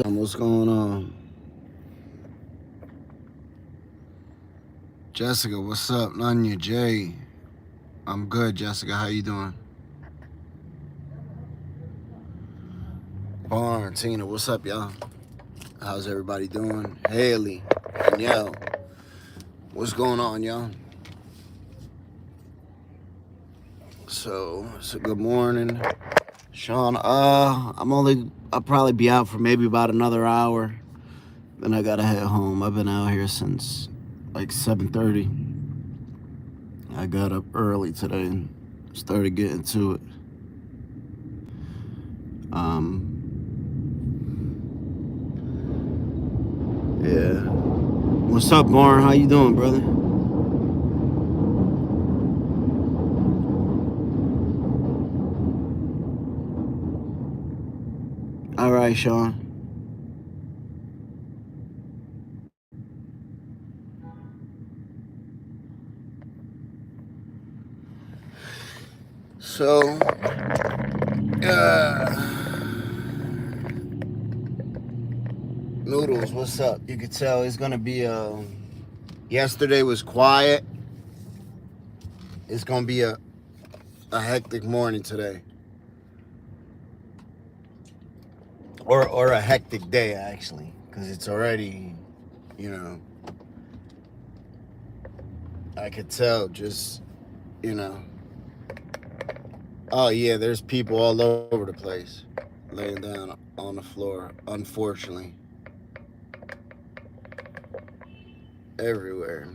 up? What's going on? Jessica, what's up? Nanya, Jay. I'm good, Jessica. How you doing? Barn, Tina, what's up, y'all? How's everybody doing? Haley, Danielle, what's going on, y'all? So good morning. Sean, I'll probably be out for maybe about another hour. Then I gotta head home. I've been out here since like 7:30. I got up early today and started getting to it. Yeah. What's up, Barn? How you doing, brother? All right, Sean. So, Noodles, what's up? You could tell it's gonna be yesterday was quiet. It's gonna be a hectic morning today. Or a hectic day actually, because it's already, you know, I could tell just, you know. Oh yeah, there's people all over the place laying down on the floor, unfortunately. Everywhere.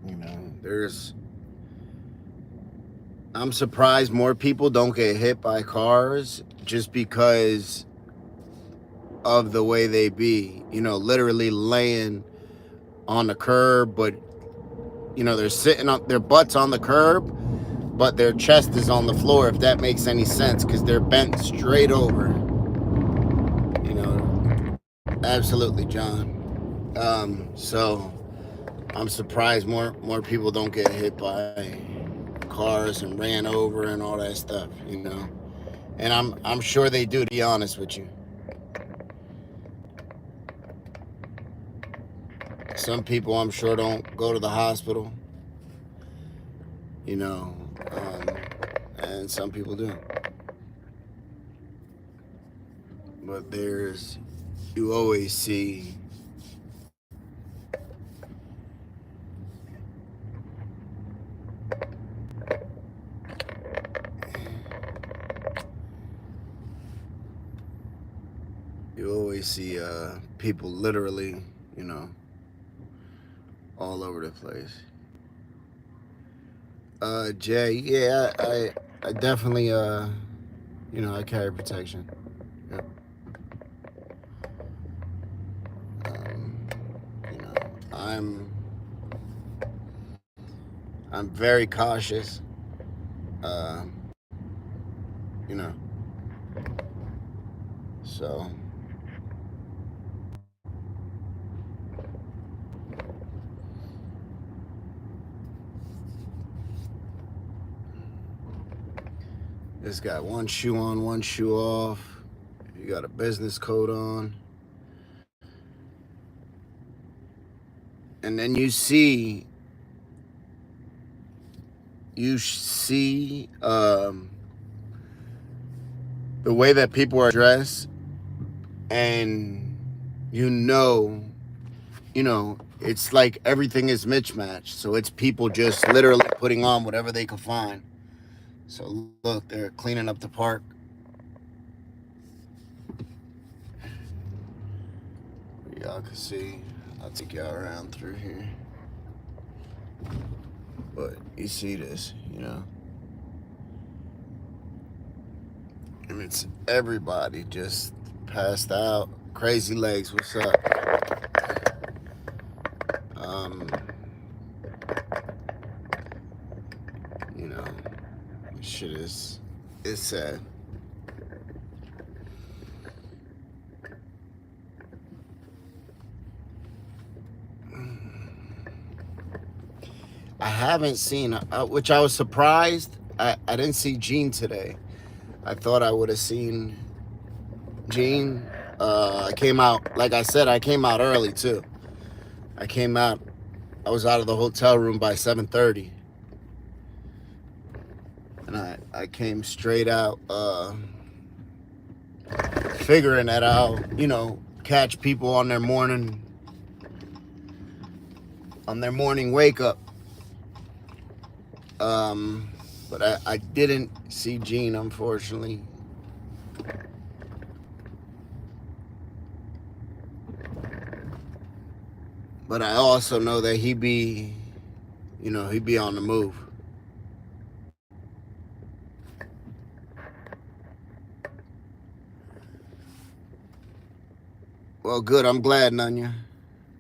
You know, I'm surprised more people don't get hit by cars just because of the way they be, you know, literally laying on the curb, but you know, they're sitting on their butts on the curb, but their chest is on the floor, if that makes any sense, because they're bent straight over. You know, absolutely, John. So I'm surprised more people don't get hit by cars and ran over and all that stuff, you know. And I'm sure they do, to be honest with you. Some people I'm sure don't go to the hospital, you know, and some people do. But you always see people literally, you know, all over the place. Jay, yeah, I definitely, you know, I carry protection. Yep. You know, I'm very cautious. Uh, you know, so. It's got one shoe on, one shoe off. You got a business coat on. And then you see the way that people are dressed, and you know, it's like everything is mismatched. So it's people just literally putting on whatever they can find. So look, they're cleaning up the park. Y'all can see. I'll take y'all around through here. But you see this, you know. And it's everybody just passed out. Crazy Legs, what's up? You know, shit it's sad. I haven't seen, which I was surprised. I didn't see Gene today. I thought I would have seen Gene. I came out, like I said, I came out early too. I was out of the hotel room by 7:30. And I came straight out, figuring that I'll, catch people on their morning wake up. But I didn't see Gene, unfortunately. But I also know that he'd be on the move. Well, good. I'm glad, Nanya.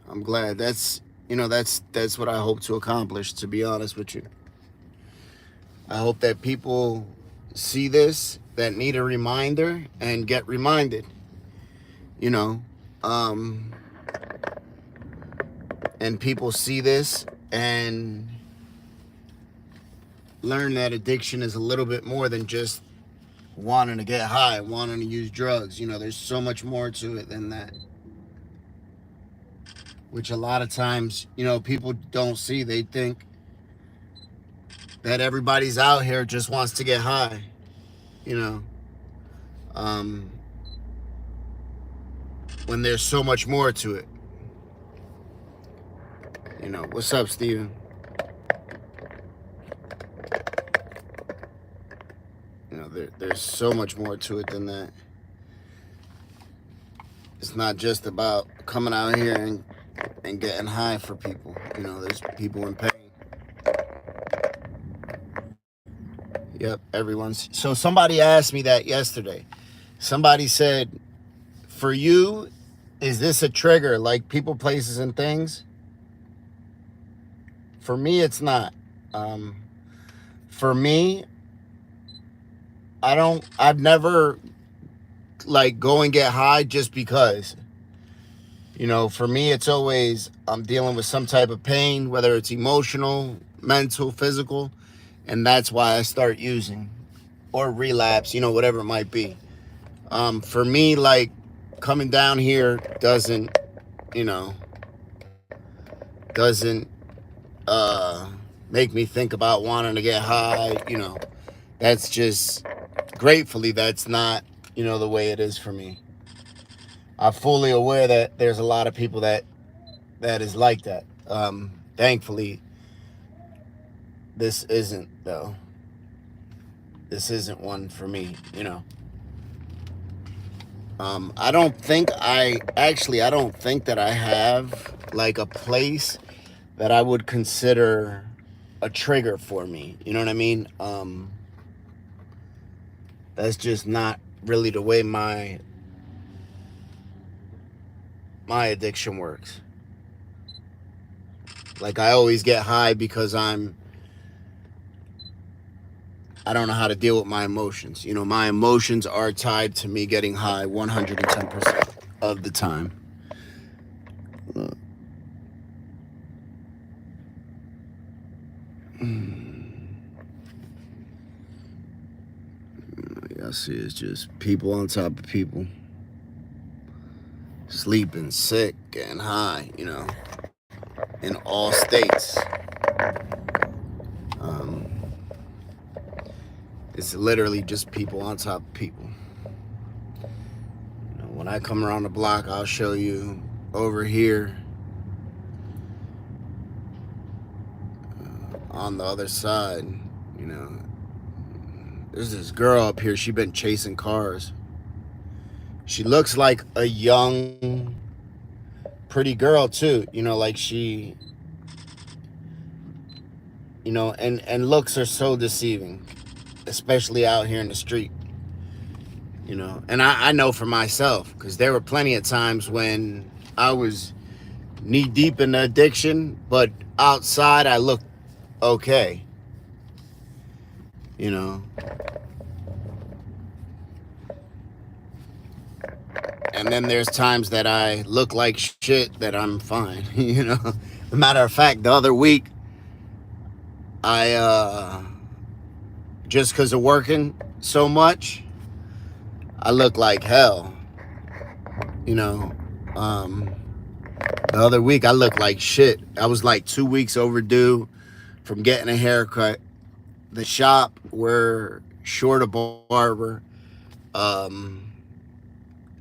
I'm glad. That's what I hope to accomplish, to be honest with you. I hope that people see this, that need a reminder, and get reminded. And people see this and learn that addiction is a little bit more than just wanting to get high, wanting to use drugs. There's so much more to it than that. Which a lot of times, people don't see. They think that everybody's out here just wants to get high. When there's so much more to it. What's up, Steven? There's so much more to it than that. It's not just about coming out here and getting high for people. There's people in pain. Yep, everyone's. So somebody asked me that yesterday. Somebody said, for you, is this a trigger, like people, places, and things? For me, it's not. For me, I've never go and get high just because. For me, it's always I'm dealing with some type of pain, whether it's emotional, mental, physical, and that's why I start using or relapse, whatever it might be. For me, coming down here doesn't make me think about wanting to get high. That's just, gratefully, that's not, the way it is for me. I'm fully aware that there's a lot of people that is like that. Thankfully, this isn't, though. This isn't one for me, I don't think that I have a place that I would consider a trigger for me. You know what I mean? That's just not really the way my addiction works. I always get high because I don't know how to deal with my emotions. My emotions are tied to me getting high 110% of the time. Look. I see it's just people on top of people. Sleeping, sick, getting high, in all states. It's literally just people on top of people. When I come around the block, I'll show you over here on the other side, there's this girl up here. She's been chasing cars. She looks like a young, pretty girl too. She, and looks are so deceiving, especially out here in the street. And I know for myself, because there were plenty of times when I was knee deep in the addiction, but outside I looked okay. And then there's times that I look like shit that I'm fine. As a matter of fact, the other week, I just because of working so much, I look like hell. You know, the other week I looked like shit. I was like 2 weeks overdue from getting a haircut. The shop were short a barber, um,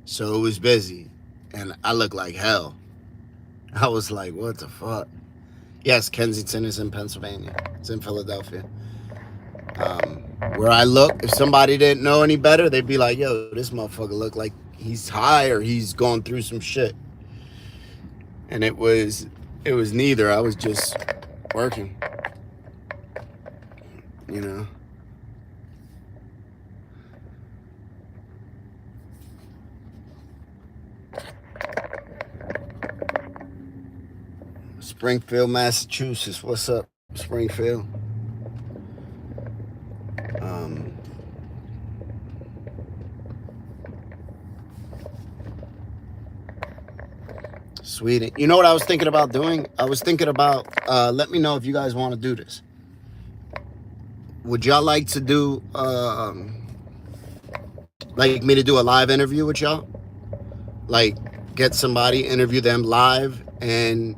so it was busy, and I looked like hell. I was like, what the fuck? Yes, Kensington is in Pennsylvania. It's in Philadelphia. Um, where I look, if somebody didn't know any better, they'd be like, yo, this motherfucker look like he's high or he's going through some shit. And it was neither. I was just working, you know. Springfield, Massachusetts. What's up, Springfield? Um, Sweden. You know what I was thinking about doing? I was thinking about, let me know if you guys want to do this. Would y'all like to do, like me to do a live interview with y'all? Like, get somebody, interview them live, and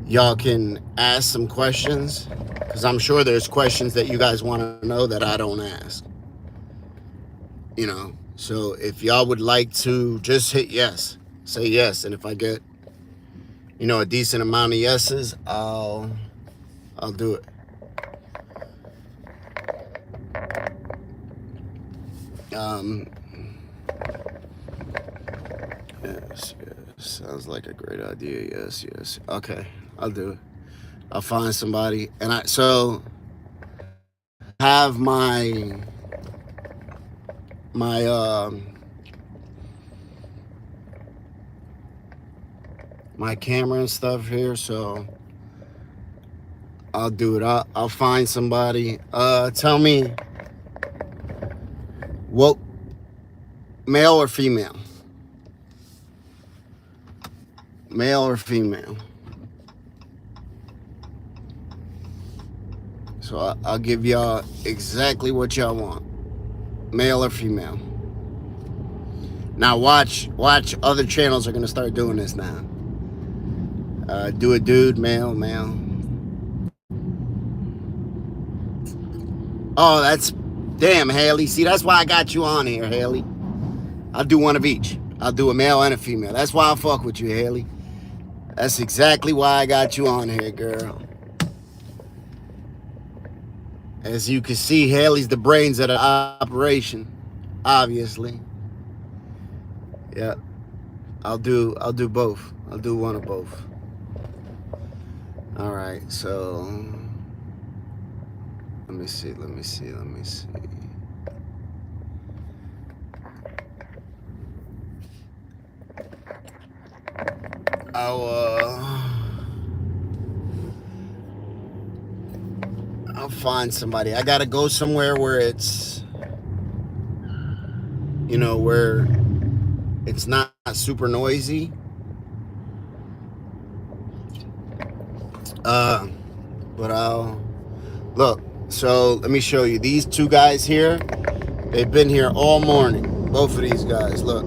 y'all can ask some questions? Because I'm sure there's questions that you guys want to know that I don't ask. You know, so if y'all would like to, just hit yes. Say yes, and if I get, you know, a decent amount of yeses, I'll do it. Yes, sounds like a great idea. Yes. Okay, I'll do it. I'll find somebody, and so have my camera and stuff here, so I'll do it. I'll find somebody. Tell me, what, male or female? Male or female? So I'll give y'all exactly what y'all want. Male or female. Now watch other channels are gonna start doing this now. Do a dude, male. Oh, that's, damn, Haley. See, that's why I got you on here, Haley. I'll do one of each. I'll do a male and a female. That's why I fuck with you, Haley. That's exactly why I got you on here, girl. As you can see, Haley's the brains of the operation, obviously. Yeah. I'll do both. I'll do one of both. All right, so let me see. I'll find somebody. I gotta go somewhere where it's, you know, where it's not super noisy. But I'll look. So let me show you these two guys here. They've been here all morning. Both of these guys. Look.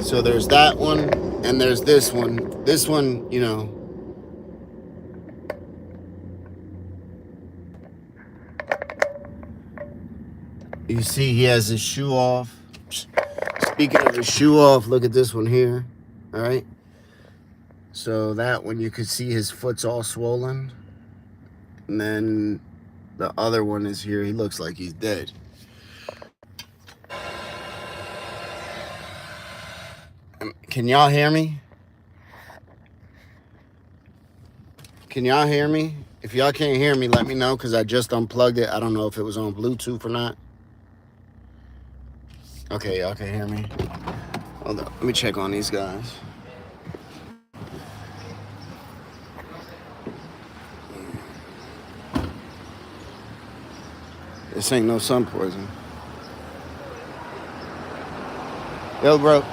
So there's that one, and there's this one. This one, you know. You see, he has his shoe off. Speaking of his shoe off, look at this one here. All right. So that one, you could see his foot's all swollen. And then the other one is here. He looks like he's dead. Can y'all hear me? Can y'all hear me? If y'all can't hear me, let me know, because I just unplugged it. I don't know if it was on Bluetooth or not. Okay, y'all can hear me. Hold on. Let me check on these guys. This ain't no sun poison. Yo, bro.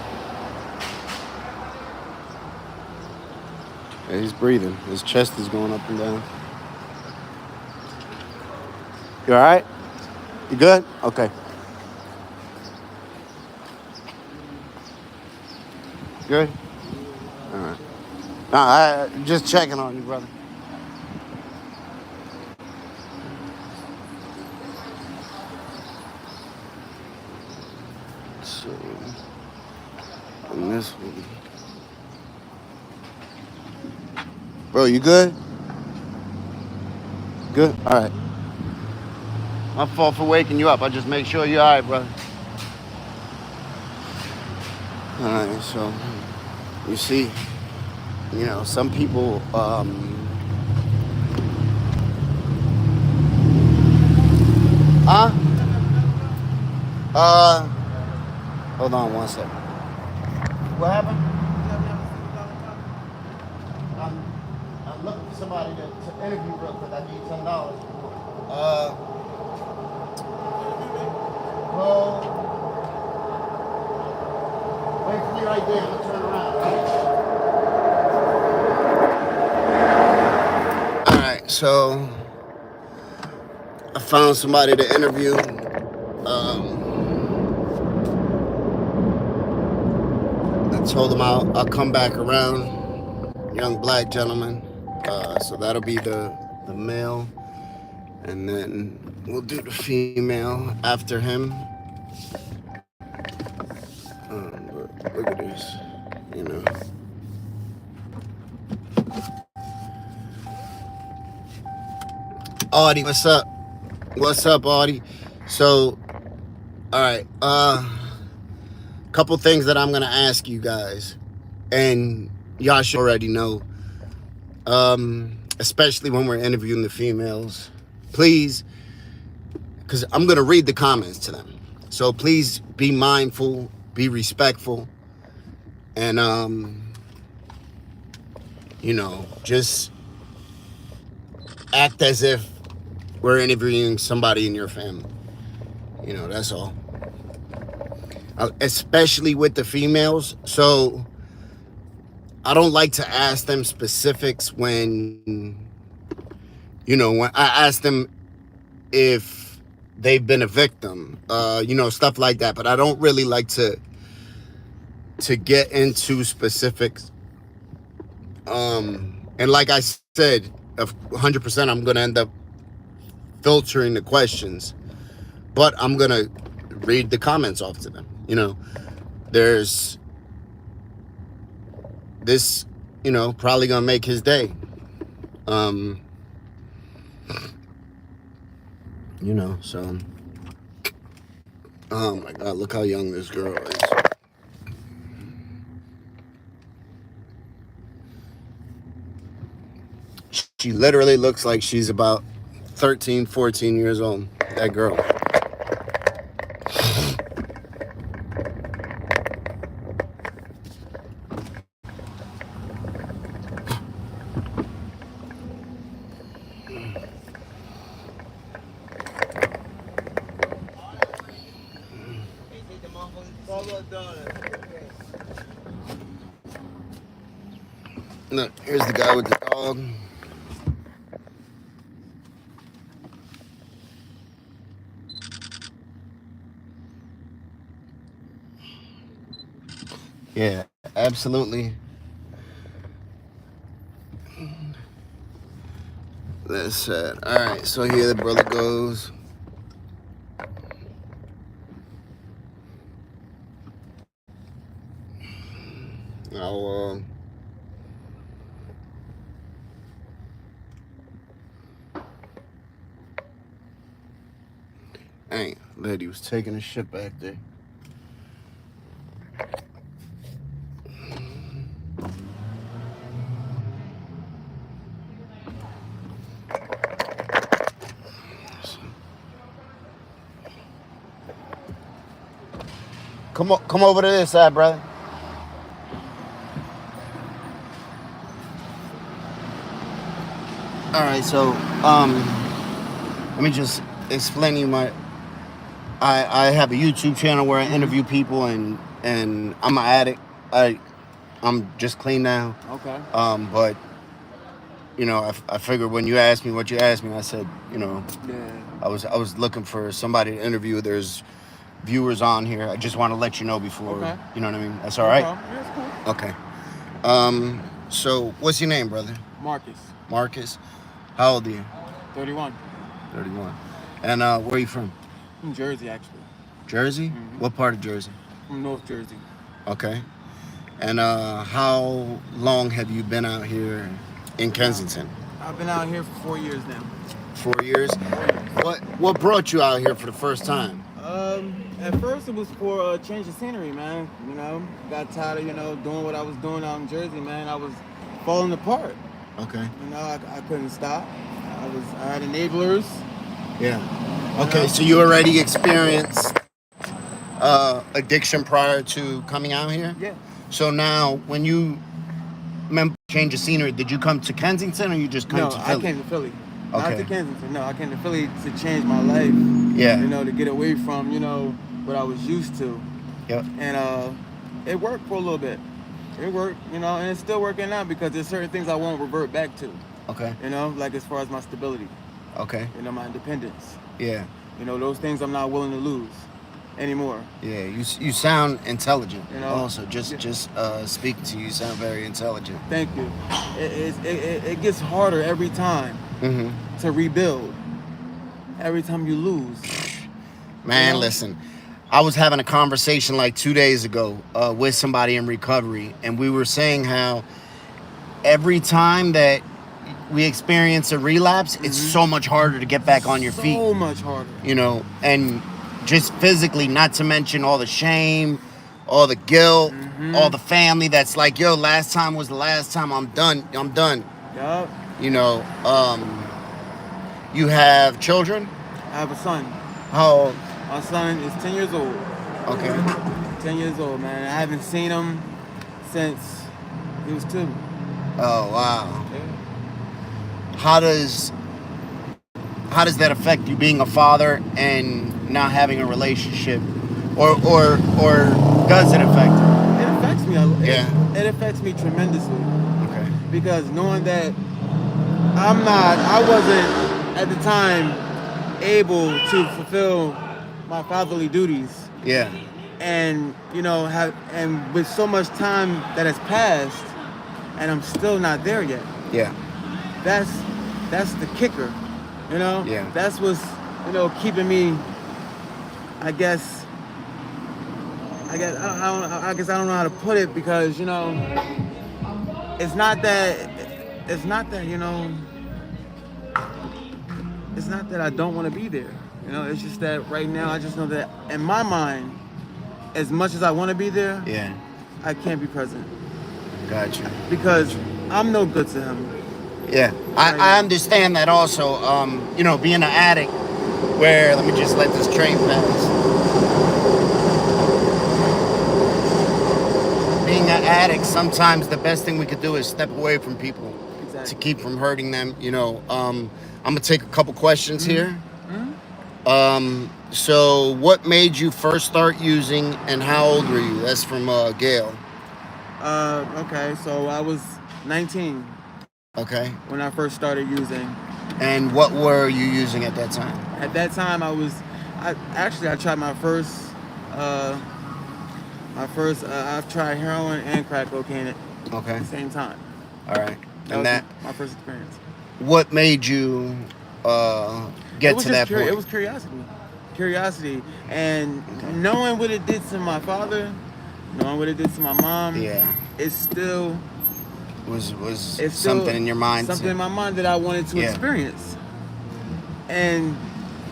Yeah, he's breathing. His chest is going up and down. You all right? You good? Okay. Good? All right. I just checking on you, brother. So, and this one. Bro, you good? Good? All right. My fault for waking you up. I just make sure you're all right, brother. All right, so you see, some people, huh? Uh, hold on one second. What happened? I'm looking for somebody to interview real quick. I need $10. Well, wait for me right there. I'm gonna turn around. All right, so I found somebody to interview. I told them I'll come back around. Young black gentleman. So that'll be the male, and then we'll do the female after him. But look at this, Audie, what's up? What's up, Audie? So, all right. Couple things that I'm gonna ask you guys, and y'all should already know. Especially when we're interviewing the females, please, because I'm gonna read the comments to them. So please be mindful, be respectful, and just act as if we're interviewing somebody in your family. That's all. Especially with the females. So I don't like to ask them specifics when I ask them if they've been a victim, stuff like that. But I don't really like to get into specifics. And like I said, 100%, I'm going to end up filtering the questions, but I'm going to read the comments off to them. There's this, probably going to make his day. So, oh my God, look how young this girl is. She literally looks like she's about 13, 14 years old, that girl. Look, here's the guy with the dog. Yeah, absolutely. That's sad. All right, so here the brother goes. I'll, dang, lady was taking a shit back there. Come over to this side, brother. All right, so let me just explain to you I have a YouTube channel where I interview people, and I'm an addict. I'm just clean now. Okay. But I figured when you asked me what you asked me, I said, Yeah. I was looking for somebody to interview. There's viewers on here. I just want to let you know before, Okay. you know what I mean? That's all right? Yeah, it's cool. Okay. So what's your name, brother? Marcus. Marcus. How old are you? 31. 31. And where are you from? From Jersey, actually. Jersey? Mhm. What part of Jersey? From North Jersey. Okay. And how long have you been out here in Kensington? I've been out here for 4 years now. 4 years. 4 years. What brought you out here for the first time? At first it was for a change of scenery, man. You know, got tired of, doing what I was doing out in Jersey, man. I was falling apart. Okay. You know, I couldn't stop. I had enablers. Yeah. Okay, so you already experienced addiction prior to coming out here? Yeah. So now, when you change of scenery, did you come to Kensington or you just come to Philly? I came to Philly. Okay. Not to Kensington. No, I came to Philly to change my life. Yeah. You know, to get away from, what I was used to. Yep. And it worked for a little bit. It worked, and it's still working now because there's certain things I won't revert back to. Okay. Like as far as my stability. Okay. My independence. Yeah. Those things I'm not willing to lose anymore. Yeah, you sound intelligent. Also, just speaking to you, you sound very intelligent. Thank you. It gets harder every time to rebuild. Every time you lose. Man, listen, I was having a conversation like 2 days ago with somebody in recovery, and we were saying how every time that we experience a relapse, it's so much harder to get back on your feet. So much harder. And just physically, not to mention all the shame, all the guilt, all the family that's like, yo, last time was the last time, I'm done. Yup. You have children? I have a son. How old? My son is 10 years old. Okay. 10 years old, man. I haven't seen him since he was 2. Oh, wow. Yeah. How does that affect you, being a father and not having a relationship, or does it affect you? It affects me. Yeah. It affects me tremendously. Okay. Because knowing that I wasn't at the time able to fulfill my fatherly duties. Yeah. And and with so much time that has passed, and I'm still not there yet. Yeah. That's the kicker. Yeah. That's what's keeping me. I guess I don't know how to put it, because it's not that it's not that I don't want to be there. It's just that right now I just know that in my mind, as much as I want to be there, Yeah. I can't be present. Gotcha. Because I'm no good to him. Yeah. I understand that also. Being an addict, where, let me just let this train pass. Being an addict, sometimes the best thing we could do is step away from people. Exactly. To keep from hurting them. I'm gonna take a couple questions here. So what made you first start using, and how old were you? That's from Gail. Okay, so I was 19. Okay. When I first started using. And what were you using at that time? At that time, I tried my first, I've tried heroin and crack cocaine at the same time. All right. That was my first experience. What made you get to that point? It was curiosity, and knowing what it did to my father, knowing what it did to my mom. Yeah. It's still was something in your mind. Something in my mind that I wanted to experience, and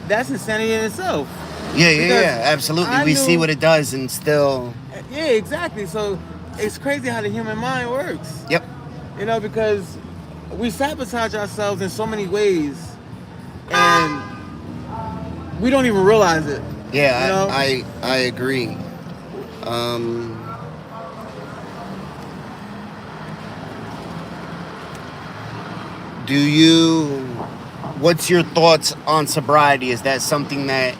that's insanity in itself. Yeah, absolutely. We see what it does, and still. Yeah, exactly. So it's crazy how the human mind works. Yep. Because we sabotage ourselves in so many ways, and we don't even realize it. Yeah, I agree. What's your thoughts on sobriety? Is that something that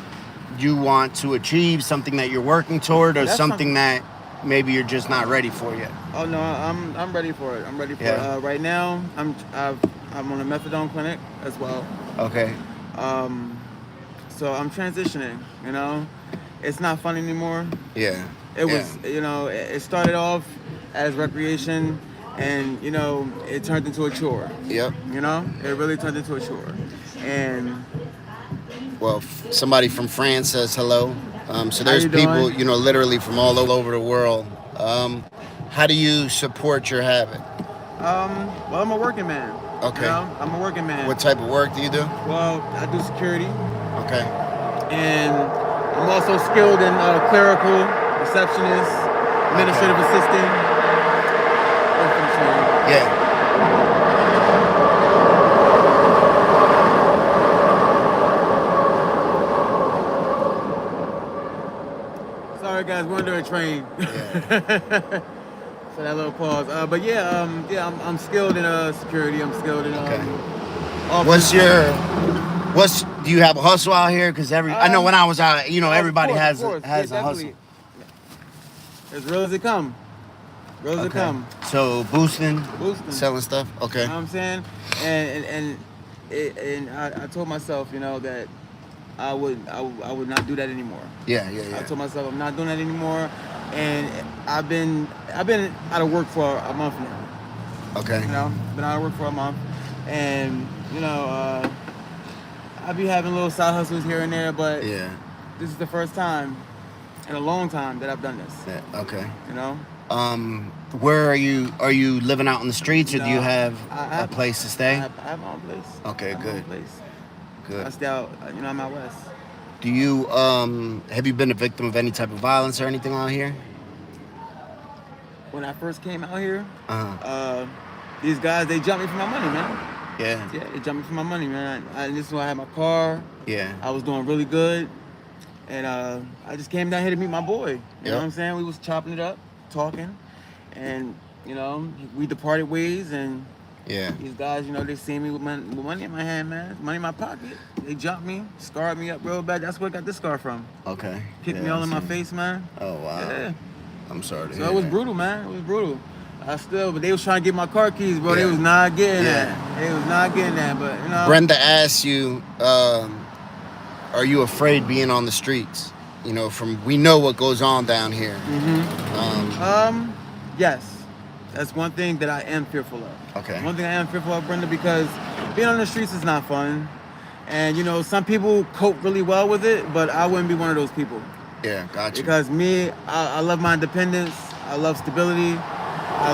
you want to achieve, something that you're working toward, or something that maybe you're just not ready for yet? Oh no, I'm ready for it. I'm ready for it. Right now, I'm on a methadone clinic as well. Okay. So I'm transitioning. it's not fun anymore. Yeah. It was, you know, it started off as recreation, and you know, it turned into a chore. Yep. You know, it really turned into a chore, and Well, somebody from France says hello. So how there's you doing? people, you know, literally from all over the world. How do you support your habit? Well, I'm a working man. Okay. You know, I'm a working man. What type of work do you do? Well, I do security, Okay. and I'm also skilled in clerical, receptionist, administrative assistant. Yeah. Sorry, guys, we're under a train. Yeah. So that little pause. But yeah, I'm skilled in security. I'm skilled in Okay. office. Do you have a hustle out here? Because I know when I was out, you know, everybody of course. has Yeah, a hustle. As real as it come. Real as it come. So boosting, Boosting. selling stuff. Okay. You know what I'm saying? And I told myself, you know, that I would not do that anymore. Yeah. I told myself I'm not doing that anymore, and I've been out of work for a month now. Okay. You know, been out of work for a month, and you know, I be having little side hustles here and there, but this is the first time in a long time that I've done this. Yeah. Okay. You know. Where are you? Are you living out in the streets, or do you have a place to stay? I have my own place. Okay, good. Good. I stay out, you know, I'm out west. Do you have you been a victim of any type of violence or anything out here? When I first came out here, Uh-huh. these guys, they jumped me for my money, man. Yeah. Yeah, they jumped me for my money, man. This is when I had my car. Yeah. I was doing really good, and I just came down here to meet my boy. You know what I'm saying? We was chopping it up, talking, and you know, we departed ways, and these guys, you know, they see me with money in my hand, man, money in my pocket. They jumped me, scarred me up real bad. That's where I got this scar from. Okay. Kicked me all in my face, man. Oh wow. Yeah. I'm sorry to So hear it was that. brutal, man. It was brutal. But they was trying to get my car keys, bro. They was not getting that. They was not getting that. But you know. Brenda asked you, are you afraid being on the streets? You know, we know what goes on down here. Yes. That's one thing that I am fearful of. Okay. One thing I am fearful of, Brenda, because being on the streets is not fun. And, you know, some people cope really well with it, but I wouldn't be one of those people. Yeah, gotcha. Because me, I love my independence. I love stability. I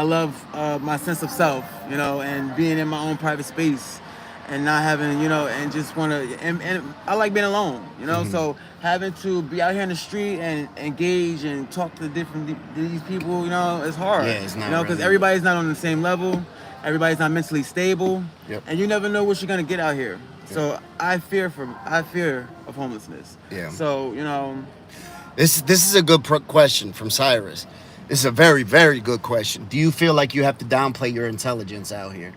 love my sense of self, you know, and being in my own private space and not having, you know, and just want to, and I like being alone, you know, so having to be out here in the street and engage and talk to these people, you know, it's hard. Yeah, it's not, you know, because really. everybody's not on the same level. Everybody's not mentally stable. Yep. And you never know what you're going to get out here. So I fear of homelessness. Yeah. So, you know. This is a good question from Cyrus. This is a very, very good question. Do you feel like you have to downplay your intelligence out here?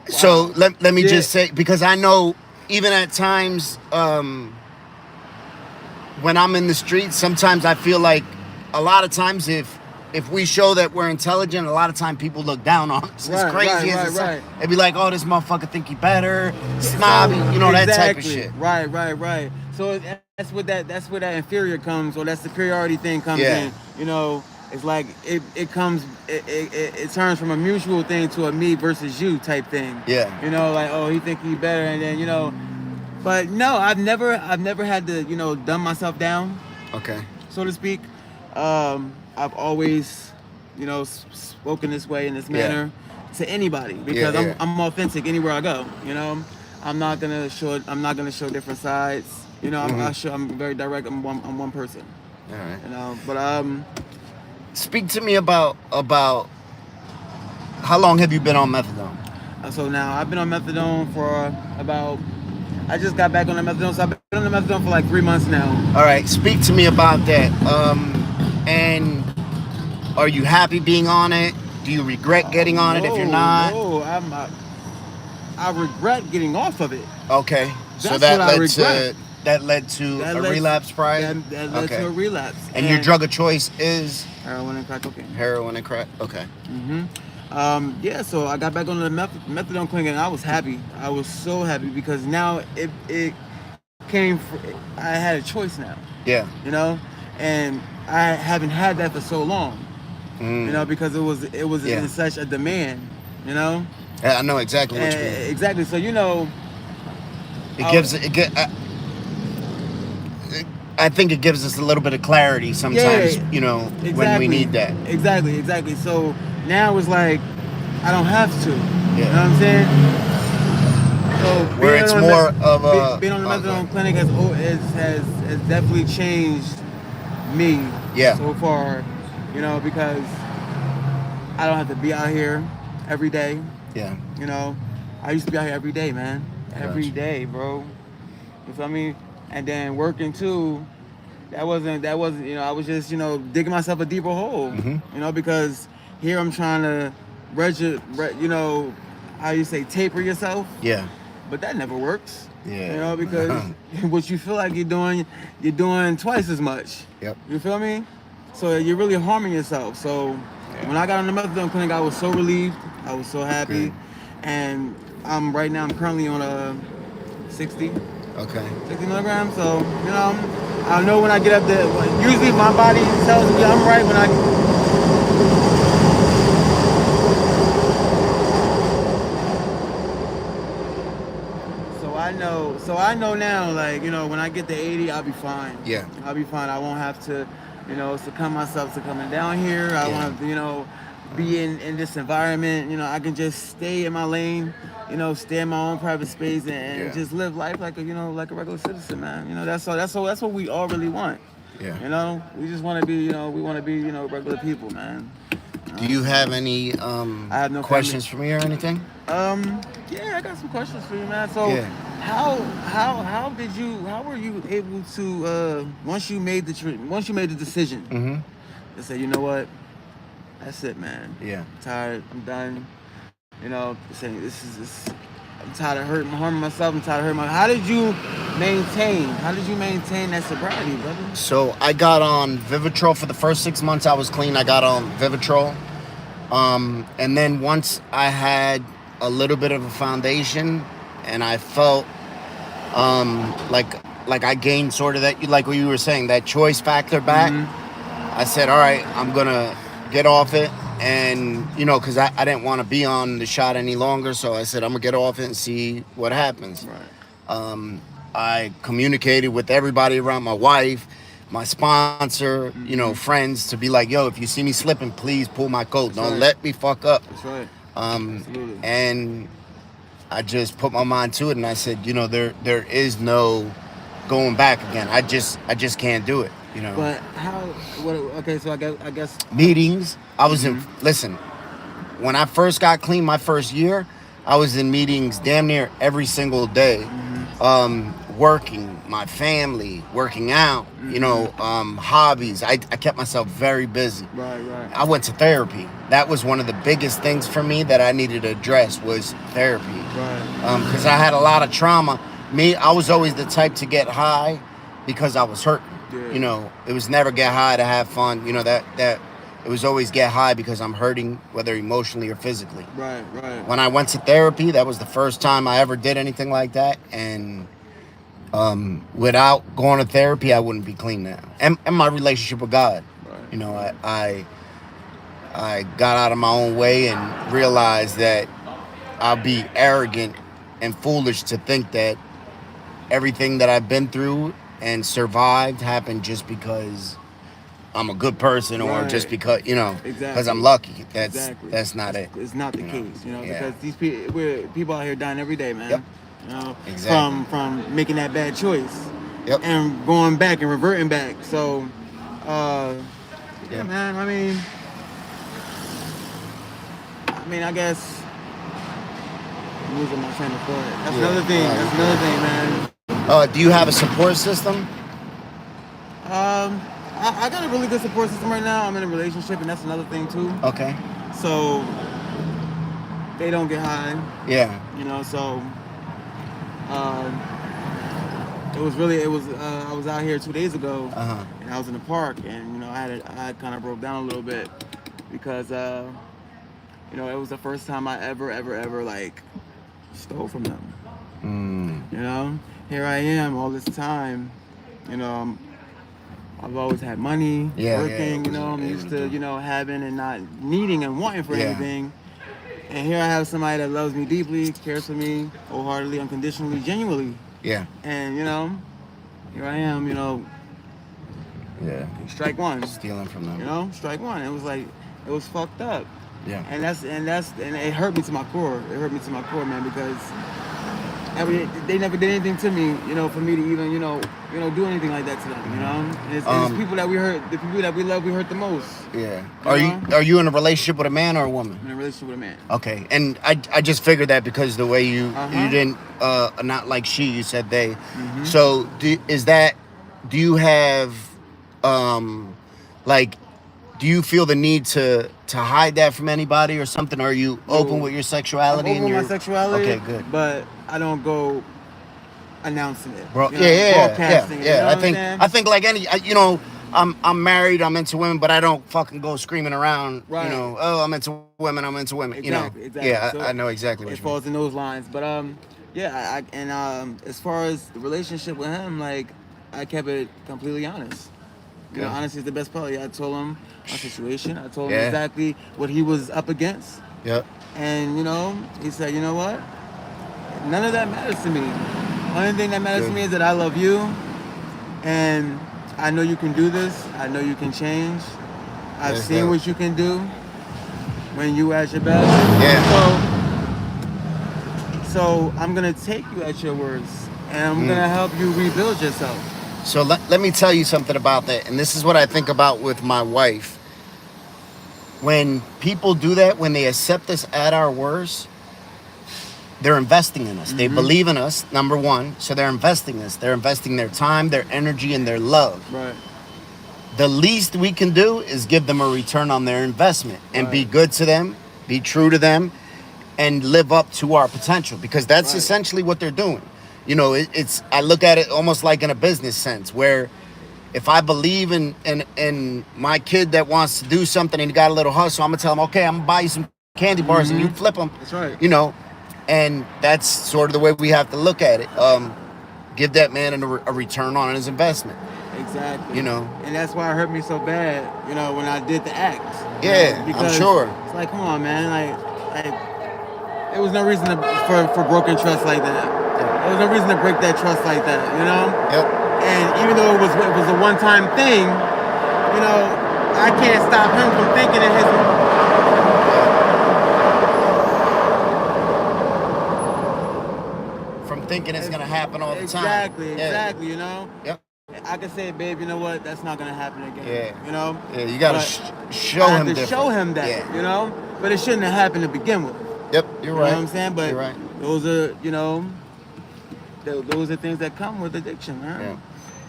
So let me just say, because I know even at times when I'm in the streets, sometimes I feel like a lot of times if we show that we're intelligent, a lot of time people look down on us. As crazy as it they'd be like, oh, this motherfucker think he better, snobby, you know, that type of shit. Right. So that's where that inferior comes, or that superiority thing comes in. You know, it's like it turns from a mutual thing to a me versus you type thing. Yeah. You know, like, oh, he think he better, and then, you know, but no, I've never had to, you know, dumb myself down. Okay. So to speak. I've always, you know, spoken this way in this manner to anybody because I'm authentic anywhere I go. You know, I'm not gonna show different sides. You know, I'm very direct. I'm one person. All right. You know, but speak to me about how long have you been on methadone? So now I've been on methadone for about. I just got back on the methadone, so I've been on the methadone for like 3 months now. All right, speak to me about that. And are you happy being on it? Do you regret getting on it if you're not? No, I regret getting off of it. Okay, so that led to a relapse prior? That led to a relapse. And your drug of choice is? Heroin and crack cocaine. Heroin and crack, okay. So I got back on the methadone clinic and I was happy. I was so happy because now I had a choice now. Yeah. You know, and I haven't had that for so long. You know, because it was in such a demand. You know. Yeah, I know exactly what you mean. Exactly. So you know, I think it gives us a little bit of clarity sometimes. Yeah, you know, exactly, when we need that. Exactly. So now it's like I don't have to. Yeah. You know what I'm saying? So where it's more of a being on the methadone clinic has definitely changed me. Yeah. So far, you know, because I don't have to be out here every day. Yeah. You know, I used to be out here every day, man. Every day, bro. You feel me? And then working too. That wasn't, you know, I was just, you know, digging myself a deeper hole, you know, because here I'm trying to, you know, how you say, taper yourself. Yeah. But that never works. Yeah. You know, because what you feel like you're doing twice as much. Yep. You feel me? So you're really harming yourself. So when I got on the methadone clinic, I was so relieved. I was so happy. Good. And I'm currently on a 60. Okay. 60 milligrams. So, you know, I know when I get up there, usually my body tells me I'm right when I... So I know now, like, you know, when I get to 80, I'll be fine. Yeah. I'll be fine. I won't have to, you know, succumb myself to coming down here. I won't have to, you know, be in this environment. You know, I can just stay in my lane, you know, stay in my own private space and just live life like a, you know, like a regular citizen, man. You know, that's what we all really want. Yeah. You know, we just want to be, you know, regular people, man. Do you have any I have no questions for me or anything? Yeah, I got some questions for you, man. So, how were you able to once you made the decision to say, you know what, that's it, man. Yeah. I'm tired. I'm done. You know, saying I'm tired of harming myself. I'm tired of hurting myself. How did you maintain that sobriety, brother? So I got on Vivitrol for the first 6 months I was clean. I got on Vivitrol. And then once I had a little bit of a foundation and I felt like I gained sort of that, like what you were saying, that choice factor back, I said, all right, I'm going to get off it. And, you know, because I didn't want to be on the shot any longer. So I said, I'm going to get off it and see what happens. Right. I communicated with everybody around, my wife, my sponsor, you know, friends, to be like, yo, if you see me slipping, please pull my coat. Don't let me fuck up. That's right. Absolutely. And I just put my mind to it, and I said, you know, there is no going back again. I just can't do it, you know. But okay, so I guess meetings. I was in. Listen, when I first got clean, my first year, I was in meetings damn near every single day, working, my family, working out, you know, hobbies. I kept myself very busy. Right. I went to therapy. That was one of the biggest things for me that I needed to address was therapy. Right. Because I had a lot of trauma. I was always the type to get high because I was hurting. Yeah. You know, it was never get high to have fun. You know, that it was always get high because I'm hurting, whether emotionally or physically. Right. When I went to therapy, that was the first time I ever did anything like that. And without going to therapy, I wouldn't be clean now. And my relationship with God. Right. You know, I got out of my own way and realized that I'll be arrogant and foolish to think that everything that I've been through and survived happened just because I'm a good person or just because, you know, because I'm lucky. That's not it. It's not the case, you know, because these people out here dying every day, man. Yep. You know, exactly. From making that bad choice. Yep. And going back and reverting back. So, yeah, man, I mean, I guess I'm losing my train of thought. That's another thing. That's another thing, man. Do you have a support system? I got a really good support system right now. I'm in a relationship, and that's another thing too. Okay. So they don't get high. Yeah. You know, so I was out here 2 days ago, and I was in the park, and you know, I kind of broke down a little bit because you know, it was the first time I ever like stole from them. You know, here I am all this time. You know, I've always had money, working. You know, I'm used to having and not needing and wanting for anything. And here I have somebody that loves me deeply, cares for me wholeheartedly, unconditionally, genuinely. Yeah. And here I am. Yeah. Strike one. Stealing from them. Strike one. It was fucked up. Yeah. And it hurt me to my core. It hurt me to my core, man, because they never did anything to me, for me to even, do anything like that to them, And it's people that we hurt, the people that we love, we hurt the most. Yeah. Are you in a relationship with a man or a woman? I'm in a relationship with a man. Okay. And I just figured that because the way you didn't not like she, you said they. Mm-hmm. So do you have do you feel the need to hide that from anybody or something? Are you open with your sexuality? I'm open with my sexuality. Okay, good. But I don't go announcing it. Broadcasting it. I think like any, I'm married. I'm into women, but I don't fucking go screaming around. Right. I'm into women. Exactly. Yeah, so I know exactly what it falls in those lines. But as far as the relationship with him, like I kept it completely honest. Honesty is the best policy. I told him my situation. I told him exactly what he was up against. Yep. And, he said, you know what? None of that matters to me. Only thing that matters to me is that I love you. And I know you can do this. I know you can change. I've seen what you can do when you at your best. Yeah. So I'm going to take you at your words. And I'm going to help you rebuild yourself. So let me tell you something about that. And this is what I think about with my wife. When people do that, when they accept us at our worst, they're investing in us. Mm-hmm. They believe in us, number one. So they're investing in us. They're investing their time, their energy, and their love. Right. The least we can do is give them a return on their investment and be good to them, be true to them, and live up to our potential. Because that's essentially what they're doing. It's I look at it almost like in a business sense where if I believe in my kid that wants to do something and he got a little hustle, I'm gonna tell him, okay, I'm gonna buy you some candy bars and you flip them. That's right. And that's sort of the way we have to look at it. Give that man a return on his investment. Exactly. And that's why it hurt me so bad, when I did the act. Yeah, because I'm sure. It's like, come on, man, like there was no reason for broken trust like that. There was no reason to break that trust like that, Yep. And even though it was a one-time thing, I can't stop him from thinking in his. From thinking it's gonna happen all the time. Exactly. Yep. I can say, babe, you know what? That's not gonna happen again. Yeah. Yeah, you gotta show him. I have to show him that. But it shouldn't have happened to begin with. Yep, you're right. You know what I'm saying? But you're right. Those are, those are things that come with addiction, man.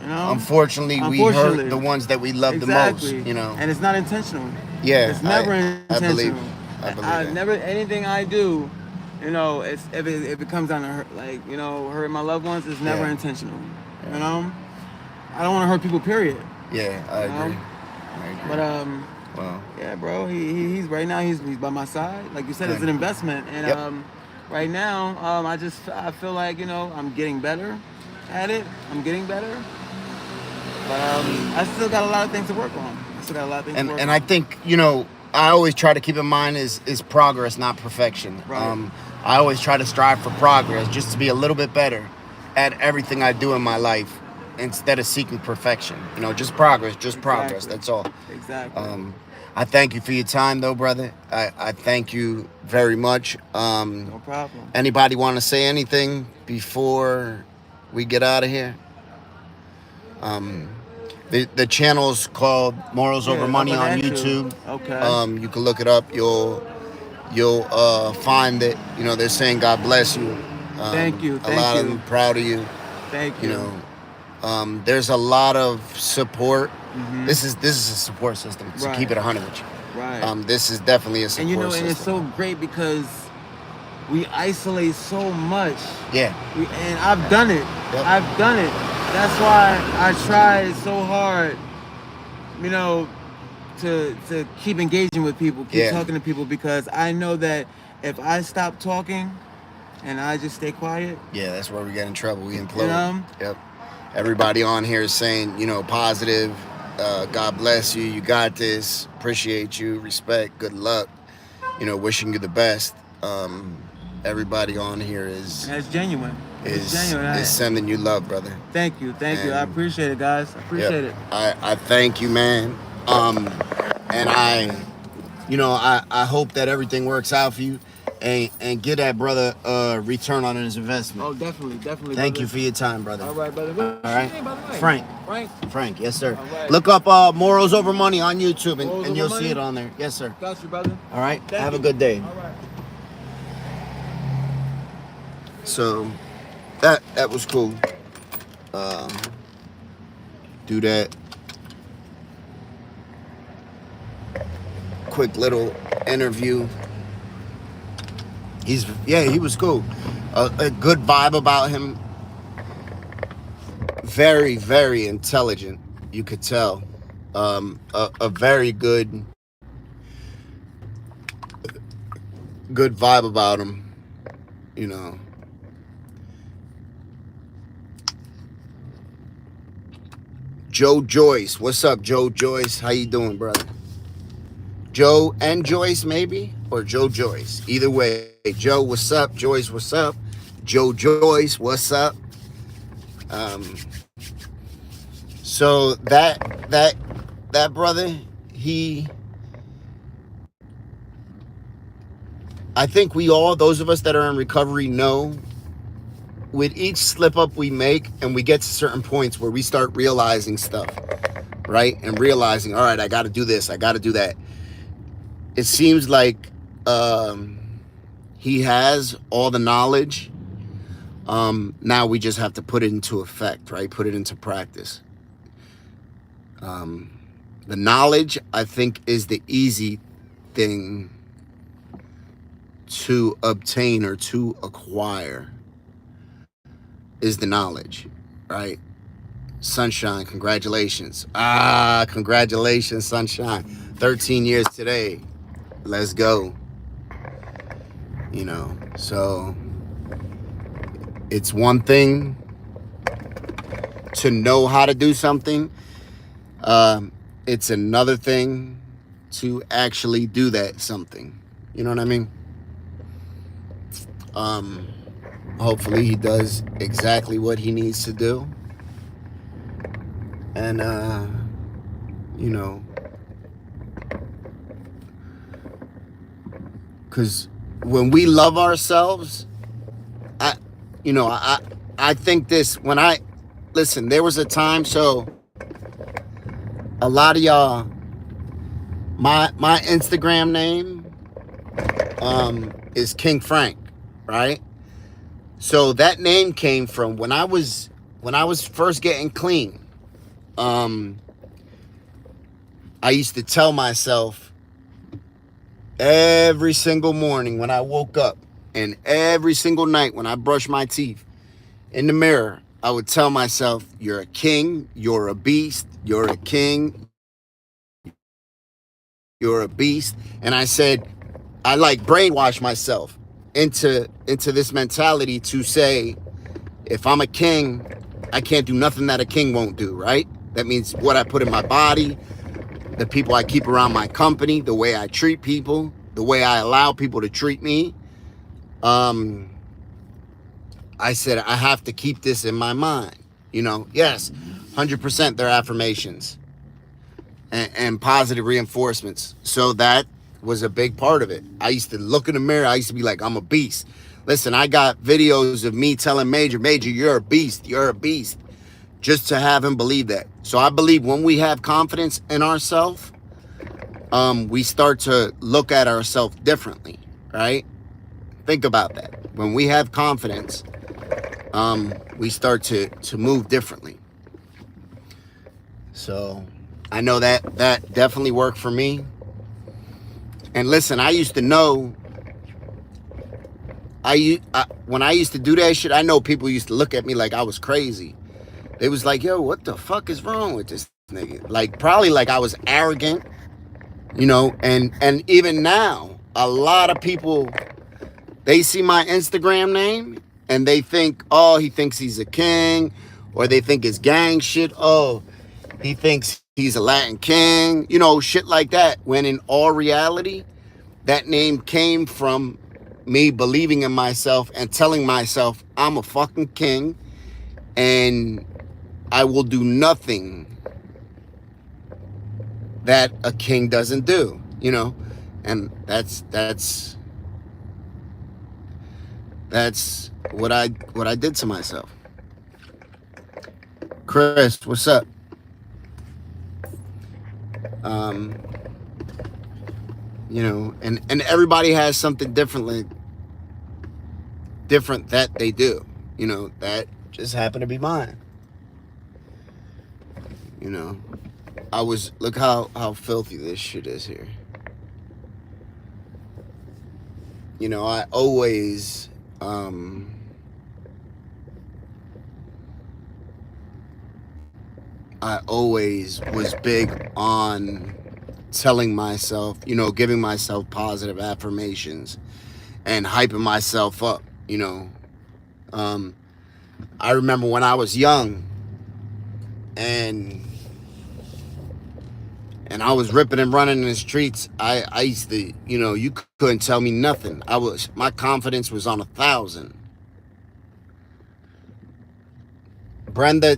Yeah. Unfortunately, we hurt the ones that we love the most. And it's not intentional. Yeah, it's never intentional. I believe that. Never anything I do, it's if it comes down to hurt, hurting my loved ones, it's never intentional. Yeah. I don't want to hurt people. Period. Yeah, I agree. But well, yeah, bro. He's right now. He's by my side. Like you said, it's an investment, and right now, I feel like I'm getting better at it. I'm getting better, but I still got a lot of things to work on. And I think I always try to keep in mind is progress, not perfection. Right. I always try to strive for progress, just to be a little bit better at everything I do in my life, instead of seeking perfection. Just progress, progress. That's all. Exactly. I thank you for your time, though, brother. I thank you very much. No problem. Anybody want to say anything before we get out of here? The channel's called Morals Over Money on YouTube. Okay. You can look it up. You'll find that they're saying God bless you. Thank you. A lot of them proud of you. Thank you. There's a lot of support. Mm-hmm. This is a support system. To keep it 100 with you. Right. This is definitely a support system. And it's so great because we isolate so much. Yeah. And I've done it. Yep. I've done it. That's why I try so hard, to keep engaging with people, keep talking to people, because I know that if I stop talking, and I just stay quiet. Yeah, that's where we get in trouble. We implode. Yep. Everybody on here is saying, positive. God bless you. You got this. Appreciate you. Respect. Good luck. Wishing you the best. Everybody on here is. That's genuine. Is sending you love, brother. Thank you. I appreciate it, guys. I appreciate it. I thank you, man. And I hope that everything works out for you. And get that brother return on his investment. Oh, definitely. Thank you for your time, brother. All right, brother. All right. Frank, yes, sir. Right. Look up Morals Over Money on YouTube, and you'll see it on there. Yes, sir. Got you, brother. All right. Have a good day. All right. So that was cool. Do that. Quick little interview. He was cool. A good vibe about him. Very, very intelligent. You could tell. A very good vibe about him. Joe Joyce. What's up, Joe Joyce? How you doing, brother? Joe and Joyce, maybe? Or Joe Joyce. Either way. Joe, what's up? Joyce, what's up? Joe Joyce, what's up? So that brother, I think those of us that are in recovery know, with each slip up we make and we get to certain points where we start realizing stuff, right? And realizing, all right, I got to do this, I got to do that. It seems like he has all the knowledge. Now we just have to put it into effect, right? Put it into practice. The knowledge, I think, is the easy thing to obtain or to acquire, is the knowledge, right? Sunshine, congratulations. Congratulations, Sunshine. 13 years today. Let's go. So it's one thing to know how to do something. It's another thing to actually do that something. You know what I mean? Hopefully he does exactly what he needs to do. And, because when we love ourselves, I think this, listen, there was a time, so a lot of y'all, my Instagram name is King Frank, right? So that name came from when I was first getting clean. I used to tell myself every single morning when I woke up and every single night when I brushed my teeth in the mirror, I would tell myself, you're a king, you're a beast, you're a king, you're a beast. And I said, I brainwashed myself into this mentality to say, if I'm a king, I can't do nothing that a king won't do, right? That means what I put in my body, the people I keep around my company, the way I treat people, the way I allow people to treat me. I said, I have to keep this in my mind. Yes, 100% they're affirmations and positive reinforcements. So that was a big part of it. I used to look in the mirror. I used to be like, I'm a beast. Listen, I got videos of me telling Major, you're a beast. You're a beast. Just to have him believe that. So I believe when we have confidence in ourselves, we start to look at ourselves differently, right? Think about that. When we have confidence, we start to move differently. So I know that definitely worked for me. And listen, I used to know, when I used to do that shit, I know people used to look at me like I was crazy. They was like, yo, what the fuck is wrong with this nigga? Probably I was arrogant, and even now, a lot of people They see my Instagram name and they think, oh, he thinks he's a king, or they think it's gang shit. Oh, he thinks he's a Latin king, you know, shit like that. When in all reality, that name came from me believing in myself and telling myself I'm a fucking king and I will do nothing that a king doesn't do, you know. And that's what I did to myself. Chris, what's up? You know, and everybody has something different that they do, you know, that just happened to be mine. You know, look how filthy this shit is here. You know, I always was big on telling myself, you know, giving myself positive affirmations and hyping myself up, you know. I remember when I was young and I was ripping and running in the streets, I used to, you know, you couldn't tell me nothing. My confidence was on 1,000. Brenda,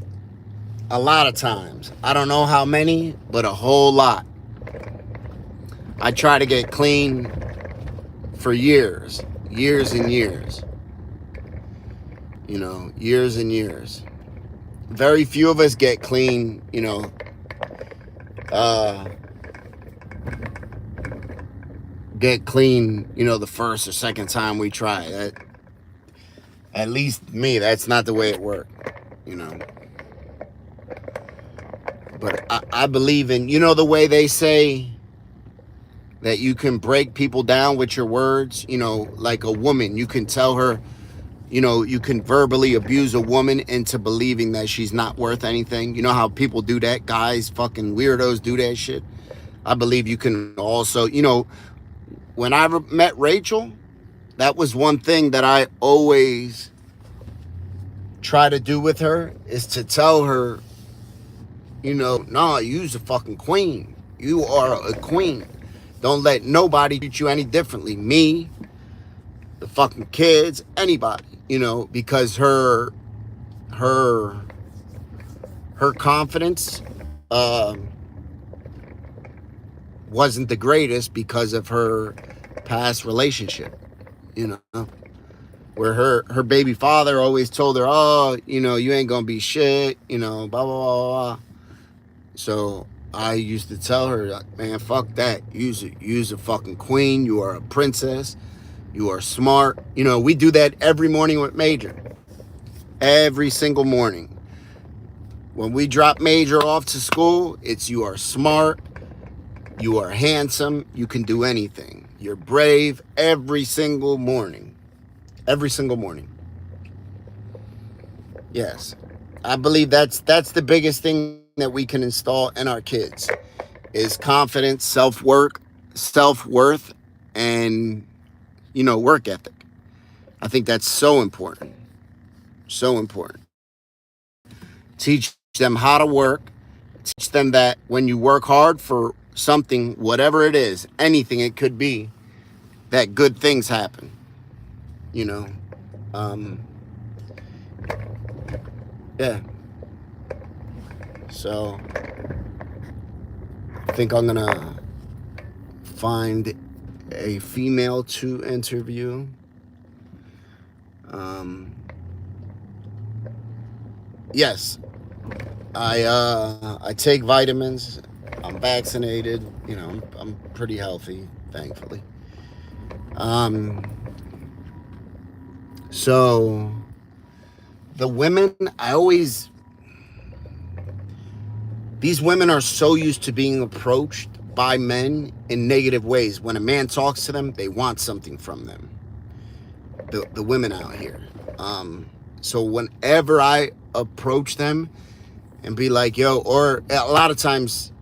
a lot of times, I don't know how many, but a whole lot, I try to get clean for years and years. You know, years and years. Very few of us get clean, you know, the first or second time we try. That, at least me, that's not the way it worked, you know. But I believe in, you know, the way they say that you can break people down with your words, you know, like a woman, you can tell her, you know, you can verbally abuse a woman into believing that she's not worth anything. You know how people do that? Guys, fucking weirdos do that shit. I believe you can also, you know, when I met Rachel, that was one thing that I always try to do with her, is to tell her, you know, nah, you's a fucking queen. You are a queen. Don't let nobody treat you any differently. Me, the fucking kids, anybody, you know, because her confidence wasn't the greatest because of her past relationship, you know, where her baby father always told her, oh, you know, you ain't gonna be shit, you know, blah, blah, blah, blah. So I used to tell her, man, fuck that. You's a fucking queen. You are a princess. You are smart. You know, we do that every morning with Major. Every single morning. When we drop Major off to school, it's you are smart. You are handsome. You can do anything. You're brave every single morning. Every single morning. Yes. I believe that's the biggest thing that we can install in our kids is confidence, self-worth, and, you know, work ethic. I think that's so important. So important. Teach them how to work. Teach them that when you work hard for something, whatever it is, anything it could be, that good things happen. You know? Yeah. So I think I'm gonna find a female to interview. Yes, I take vitamins. I'm vaccinated. You know, I'm pretty healthy, thankfully. So the women, these women are so used to being approached by men in negative ways. When a man talks to them, they want something from them. The women out here. So whenever I approach them and be like, yo, or a lot of times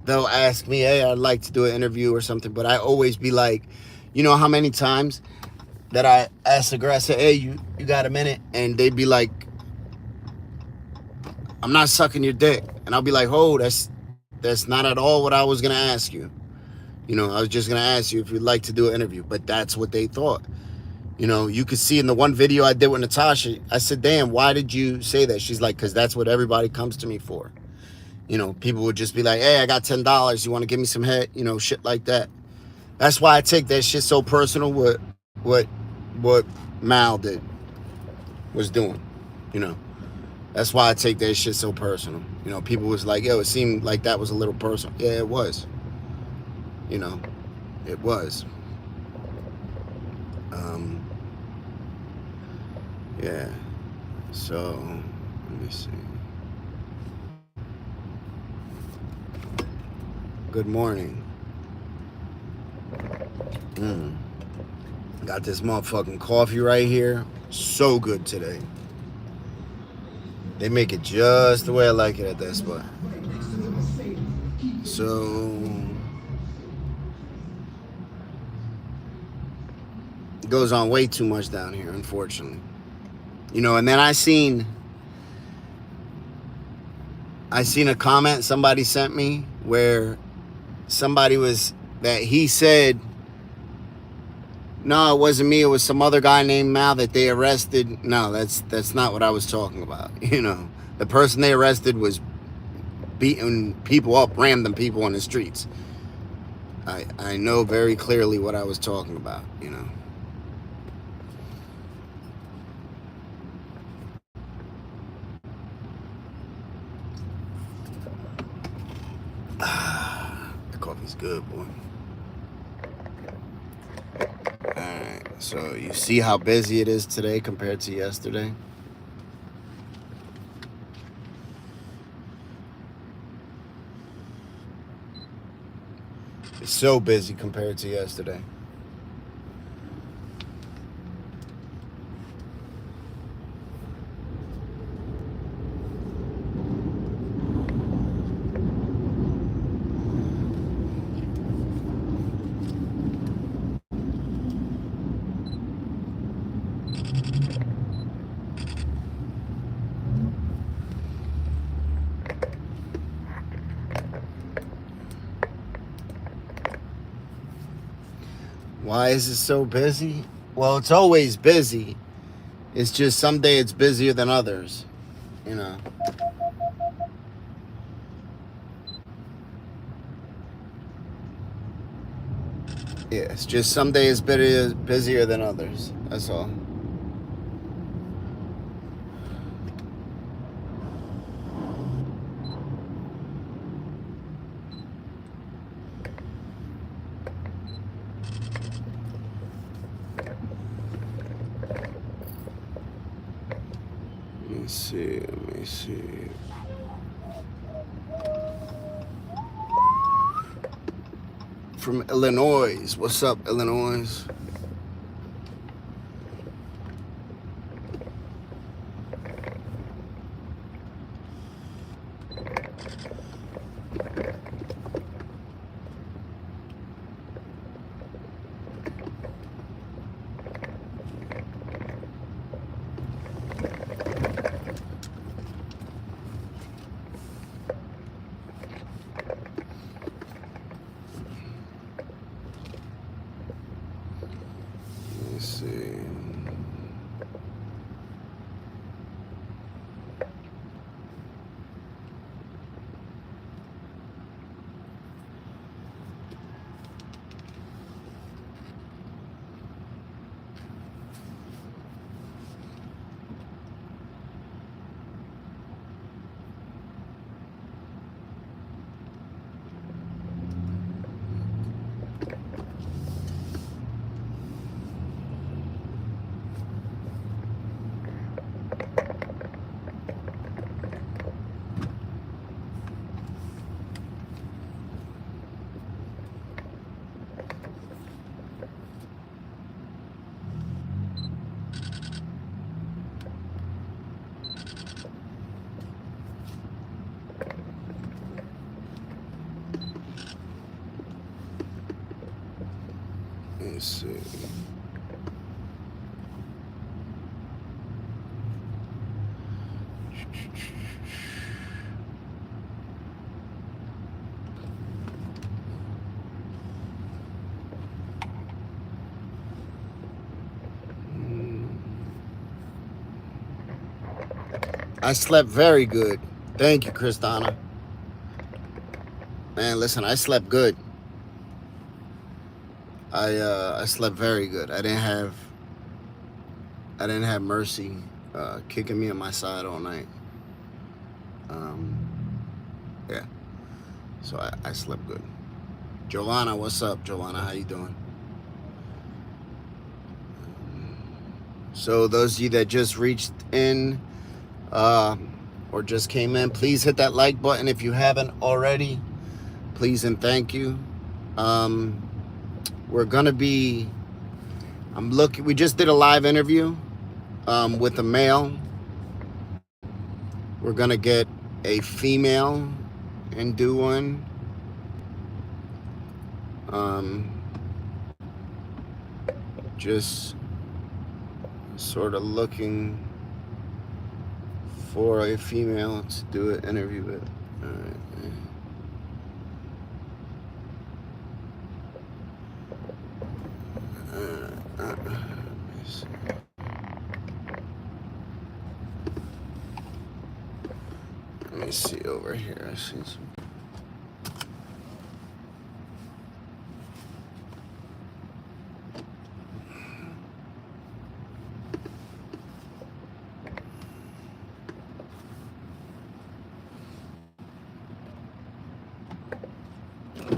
they'll ask me, hey, I'd like to do an interview or something, but I always be like, you know how many times that I asked the girl, I said, hey, you got a minute? And they'd be like, I'm not sucking your dick. And I'll be like, oh, that's not at all what I was going to ask you. You know, I was just going to ask you if you'd like to do an interview. But that's what they thought. You know, you could see in the one video I did with Natasha, I said, damn, why did you say that? She's like, because that's what everybody comes to me for. You know, people would just be like, hey, I got $10. You want to give me some head? You know, shit like that. That's why I take that shit so personal, what Mal was doing. You know, that's why I take that shit so personal. You know, people was like, yo, it seemed like that was a little personal. Yeah, it was. You know, it was. Yeah. So, let me see. Good morning. Got this motherfucking coffee right here. So good today. They make it just the way I like it at that spot. So it goes on way too much down here, unfortunately. You know, and then I seen a comment somebody sent me where somebody he said, no, it wasn't me, it was some other guy named Mal that they arrested. No, that's not what I was talking about. You know, the person they arrested was beating people up, random people on the streets. I know very clearly what I was talking about, you know. The coffee's good, boy. Alright, so you see how busy it is today compared to yesterday? It's so busy compared to yesterday. Why is it so busy? Well, it's always busy. It's just someday it's busier than others, you know. Yeah, it's just some days busier than others. That's all. Let me see. From Illinois. What's up, Illinois? Let's see. Let's see. I slept very good. Thank you, Kristana. Man, listen, I slept good. I slept very good. I didn't have Mercy kicking me on my side all night. Yeah. So I slept good. Joanna, what's up, Joanna? How you doing? So those of you that just reached in or just came in, please hit that like button if you haven't already. Please and thank you. We're gonna be. We just did a live interview with a male. We're gonna get a female and do one. Just sort of looking for a female to do an interview with. All right. Let me see over here. I see some.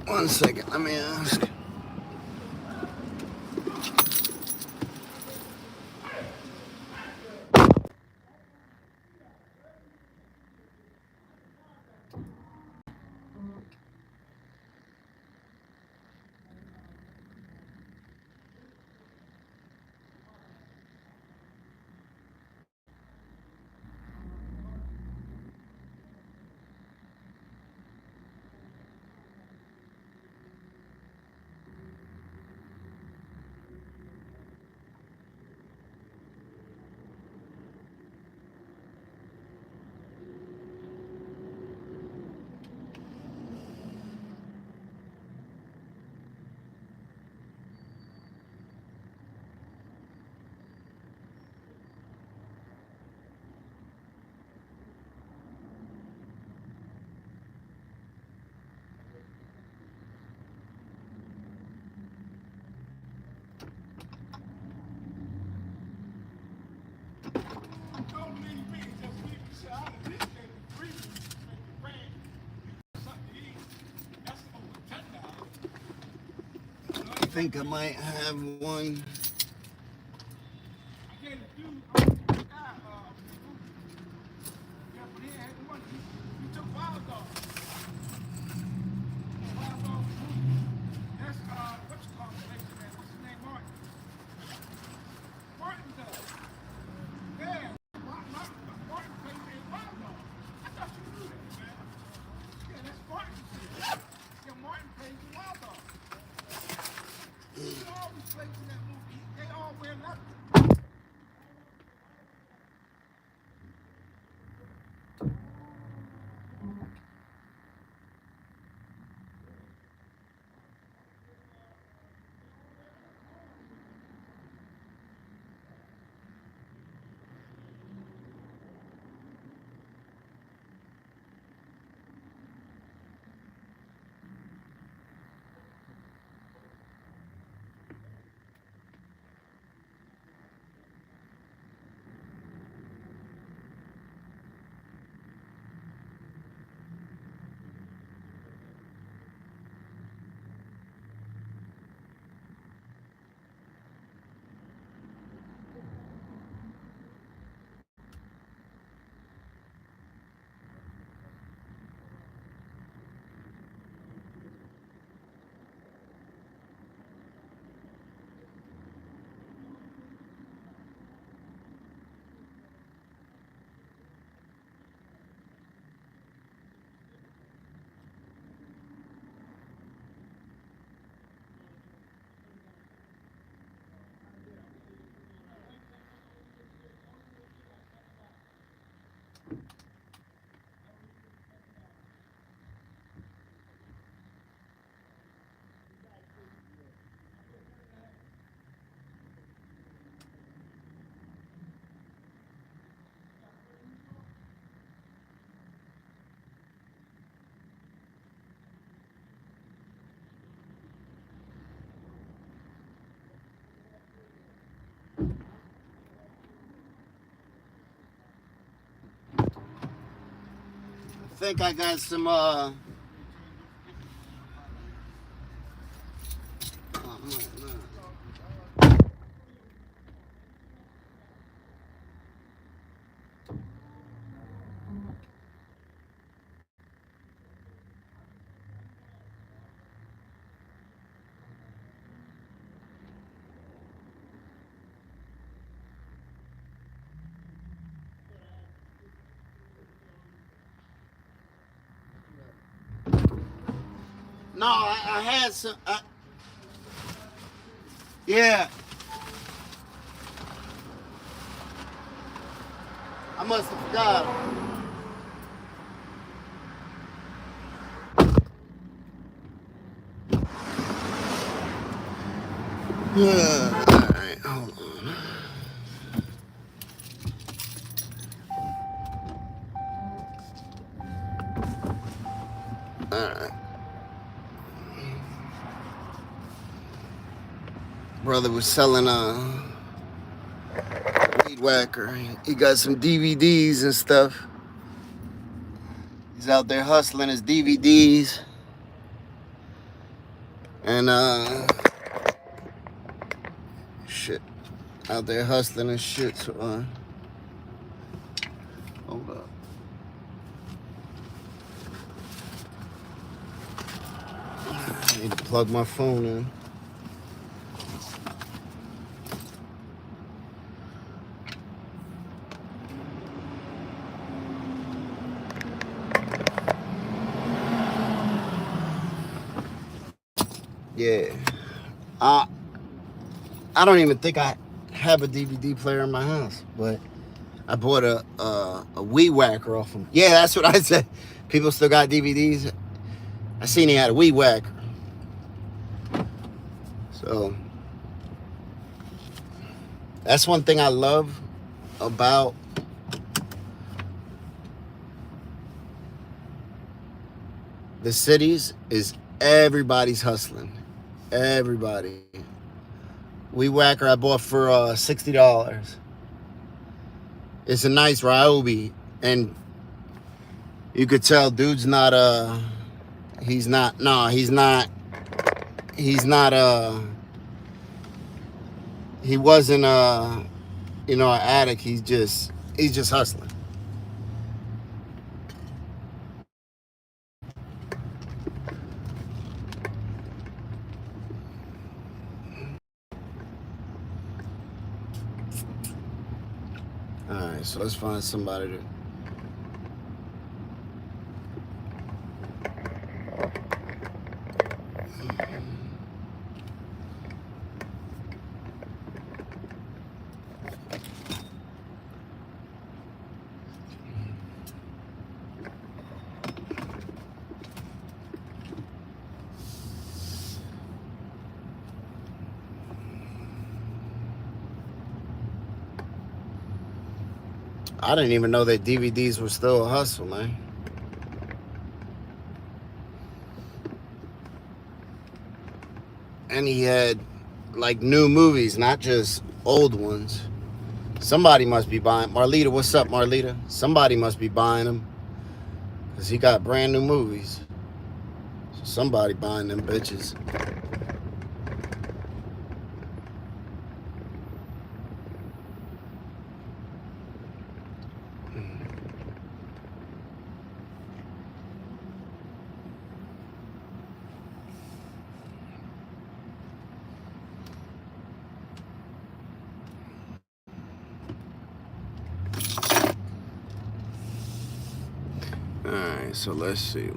One second, let me ask. I think I might have one. think I got some No, I had some. Yeah. I must have forgot. Alright, hold on. Alright. Brother was selling a weed whacker. He got some DVDs and stuff. He's out there hustling his DVDs. And shit. Out there hustling and shit. So hold up. I need to plug my phone in. Yeah. I don't even think I have a DVD player in my house, but I bought a weed whacker off him. Yeah, that's what I said. People still got DVDs. I seen he had a weed whacker. So that's one thing I love about the cities is everybody's hustling. Everybody. Weed whacker I bought for $60. It's a nice Ryobi, and you could tell dude's not he wasn't an addict. He's just hustling. All right, so let's find somebody to. I didn't even know that DVDs were still a hustle, man. And he had like new movies, not just old ones. Somebody must be buying. Marlita, what's up, Marlita? Somebody must be buying them, because he got brand new movies. So somebody buying them bitches. Alright, so let's see.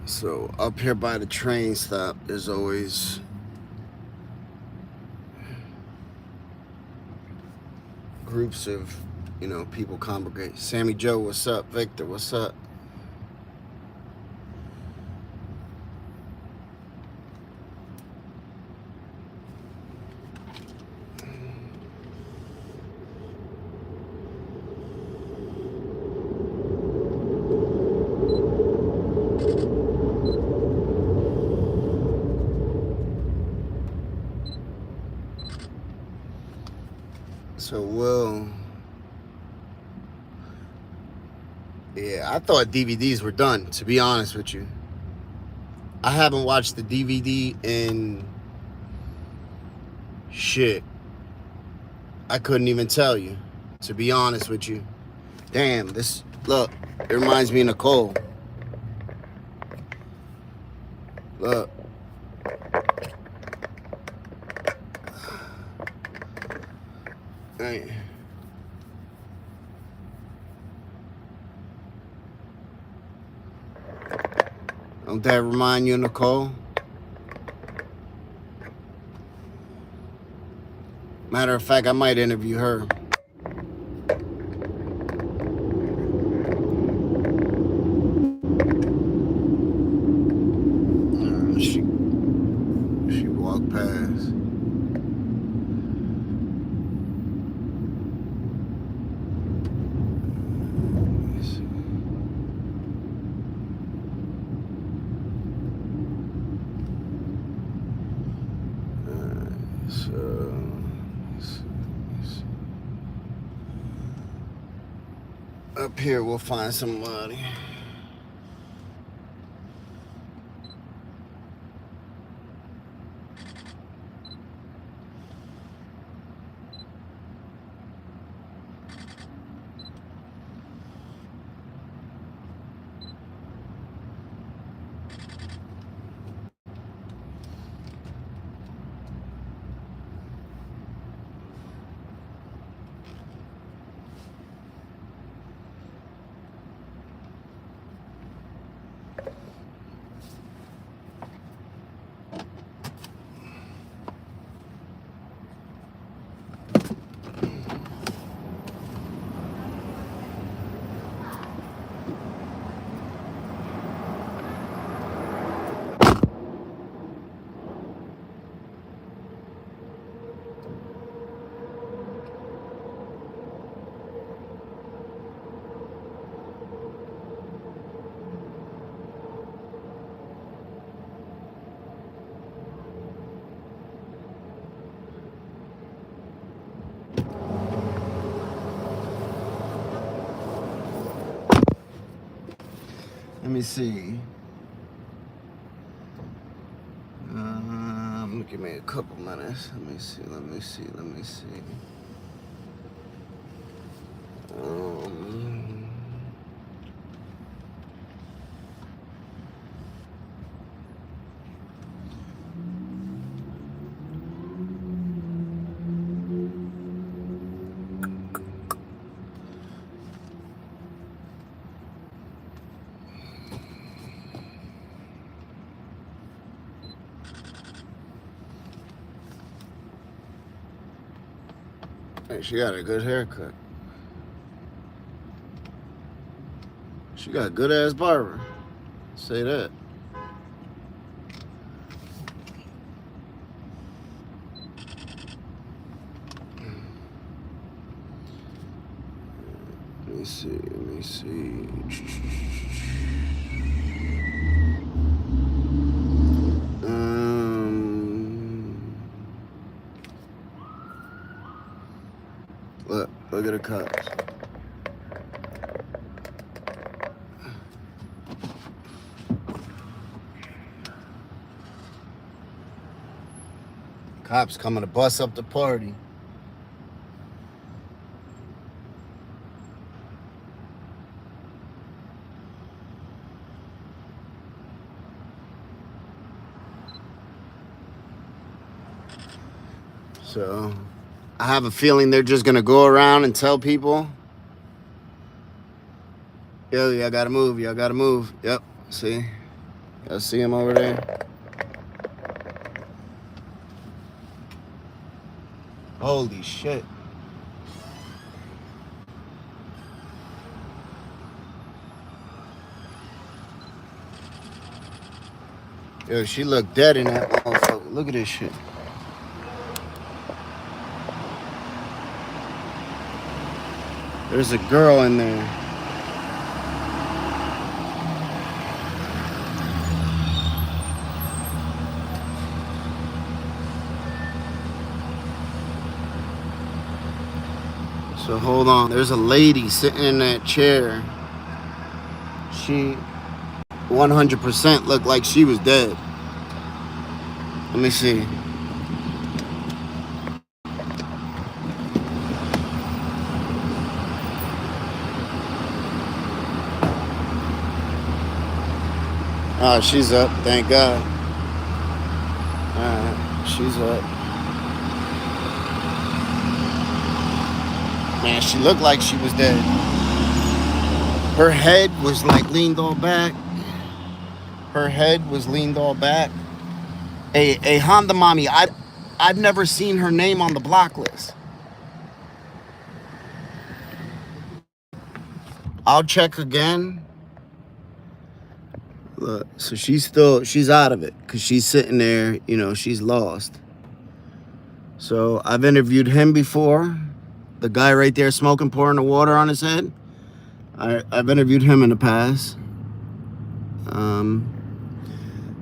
So up here by the train stop, there's always groups of, people congregate. Sammy Joe, what's up? Victor, what's up? So, Will... Yeah, I thought DVDs were done, to be honest with you. I haven't watched the DVD in... Shit. I couldn't even tell you, to be honest with you. Damn, this... Look, it reminds me of Nicole. Look. Hey. Don't that remind you of Nicole? Matter of fact, I might interview her. She walked past. Up here, we'll find somebody. Let me see. Give me a couple minutes. Let me see. Hey, she got a good haircut. She got a good ass barber. Say that. Let me see. Look at the cops. Cops coming to bust up the party. So, I have a feeling they're just gonna go around and tell people, yo, y'all gotta move, Yep, see? Y'all see him over there? Holy shit. Yo, she looked dead in that motherfucker. Look at this shit. There's a girl in there. So hold on. There's a lady sitting in that chair. She 100% looked like she was dead. Let me see. Oh, she's up. Thank God. Alright, she's up. Man, she looked like she was dead. Her head was like leaned all back. Her head was leaned all back. A Honda mommy. I've never seen her name on the block list. I'll check again. Look, so she's out of it because she's sitting there, you know, she's lost. So I've interviewed him before. The guy right there smoking, pouring the water on his head. I've interviewed him in the past.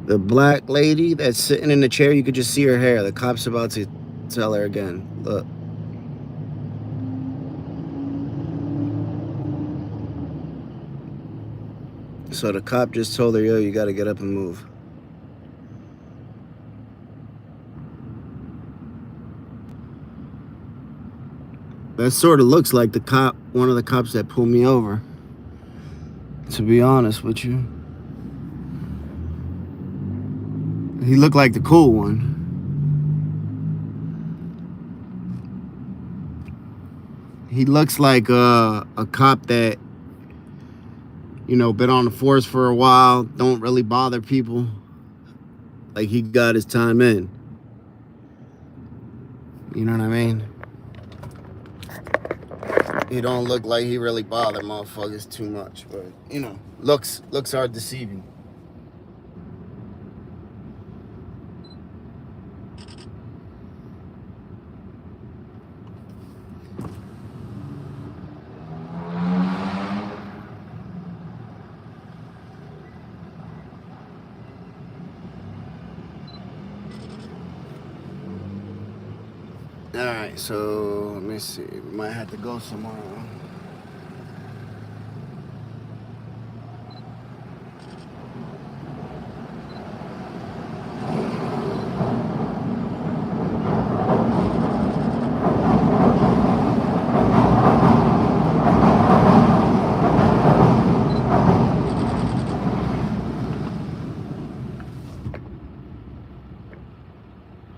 The black lady that's sitting in the chair, you could just see her hair. The cop's about to tell her again. Look. So the cop just told her, yo, you got to get up and move. That sort of looks like the cop, one of the cops that pulled me over, to be honest with you. He looked like the cool one. He looks like a cop that, you know, been on the force for a while, don't really bother people. Like he got his time in. You know what I mean? He don't look like he really bothered motherfuckers too much, but you know, looks are deceiving. All right, so let me see. We might have to go somewhere.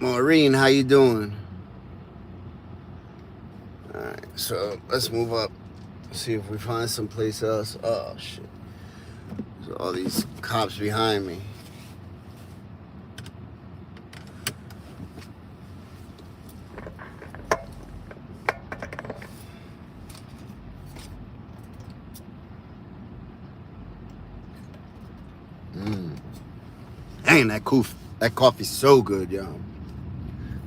Maureen, how you doing? All right, so let's move up. See if we find someplace else. Oh shit! There's all these cops behind me. Dang, that coffee's so good, yo.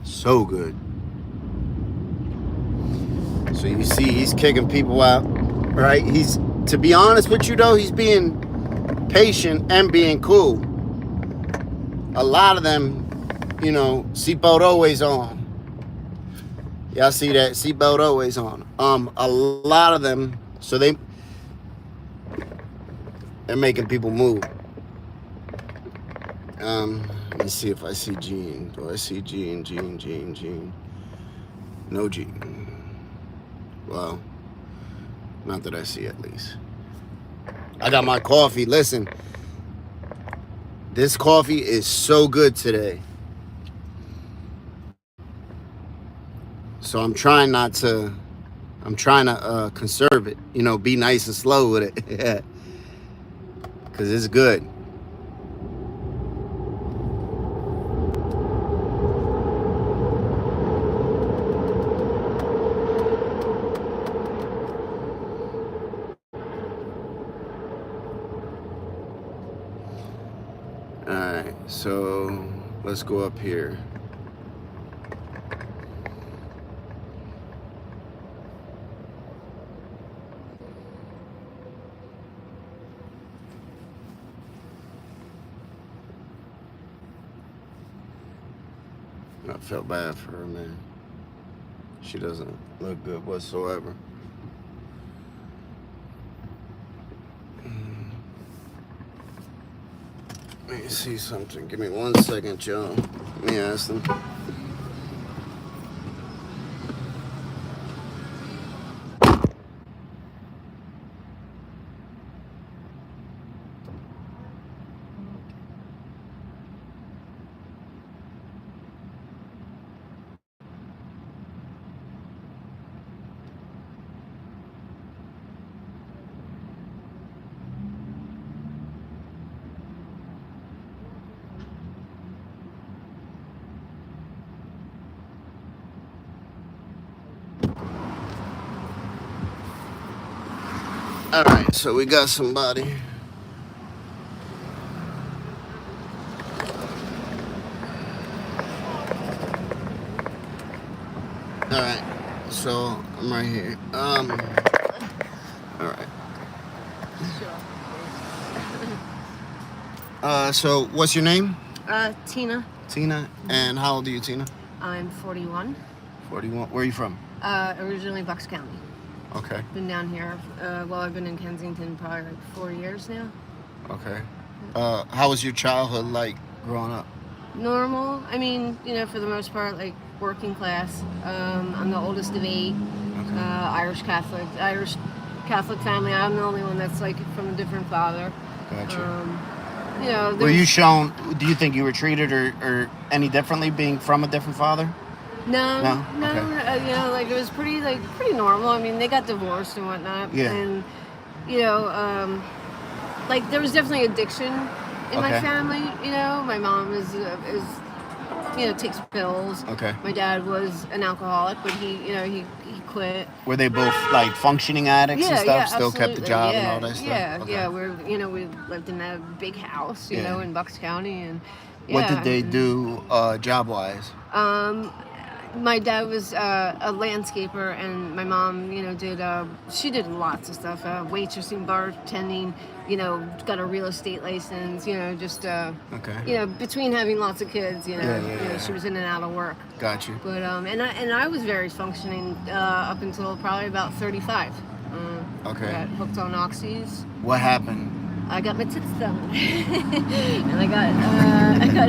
So good. So you see, he's kicking people out, right? To be honest with you though, he's being patient and being cool. A lot of them, you know, seatbelt always on. Y'all see that? Seatbelt always on. A lot of them, so they're making people move. Let me see if I see Gene. Do I see Gene? No Gene. Well, not that I see at least. I got my coffee. Listen, this coffee is so good today. So I'm trying to conserve it, you know, be nice and slow with it. Yeah. Because it's good. All right, so let's go up here. I felt bad for her, man. She doesn't look good whatsoever. Let me see something. Give me 1 second, y'all. Let me ask them. All right, so we got somebody. All right, so I'm right here. All right. So what's your name? Tina. Tina. And how old are you, Tina? I'm 41. 41. Where are you from? Originally Bucks County. Okay. Been down here. I've been in Kensington probably like 4 years now. Okay. How was your childhood like growing up? Normal. I mean, for the most part, like working class. I'm the oldest of 8. Okay. Irish Catholic family. I'm the only one that's like from a different father. Gotcha. Were you shown? Do you think you were treated or any differently being from a different father? No. Okay. Like it was pretty normal. I mean, they got divorced and whatnot. Yeah. And like there was definitely addiction in my family. My mom is takes pills. Okay. My dad was an alcoholic, but he quit. Were they both like functioning addicts and stuff? Yeah, Still absolutely. kept the job and all that stuff? Yeah. We lived in a big house, in Bucks County, and what did they do job wise? My dad was a landscaper, and my mom, she did lots of stuff, waitressing, bartending, got a real estate license, between having lots of kids, she was in and out of work. Got you. But and I was very functioning up until probably about 35. Okay. I got hooked on oxys. What happened? I got my tits done, and I got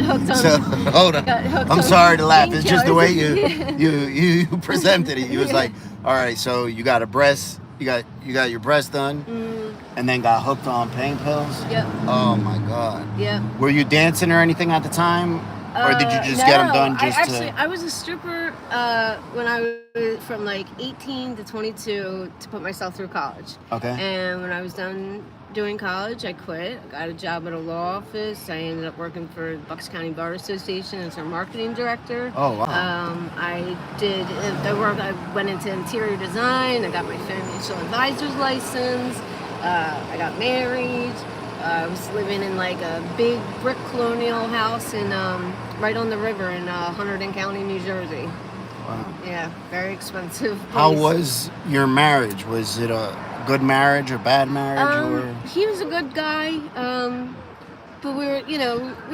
hooked on. So hold on, I'm sorry to laugh. It's just the way you presented it. You was like, all right, so you got a breast, you got your breast done, and then got hooked on pain pills. Yep. Oh my God. Yeah. Were you dancing or anything at the time, or did you just get them done I was a stripper when I was from like 18 to 22 to put myself through college. Okay. And when I was done doing college, I quit. I got a job at a law office. I ended up working for Bucks County Bar Association as their marketing director. Oh, wow. I went into interior design. I got my financial advisor's license. I got married. I was living in like a big brick colonial house in right on the river in Hunterdon County, New Jersey. Wow. Yeah, very expensive place. How was your marriage? Was it a good marriage or bad marriage? He was a good guy, but we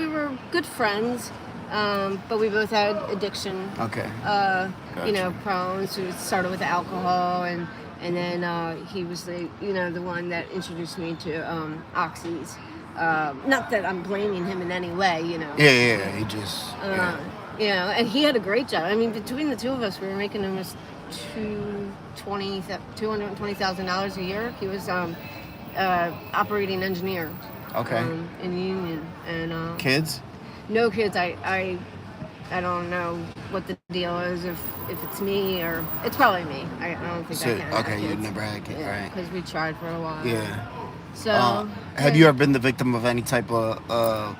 were good friends, but we both had addiction. Okay. Gotcha. Problems. We started with alcohol, and then he was the one that introduced me to oxys. Not that I'm blaming him in any way, Yeah. He just. And he had a great job. I mean, between the two of us, we were making almost $220,000 a year. He was operating engineer. Okay. In union, and kids? No kids. I don't know what the deal is. If it's me or it's probably me. I don't think I can. Okay, you never had kids, right? Because we tried for a while. Yeah. So. Have you ever been the victim of any type of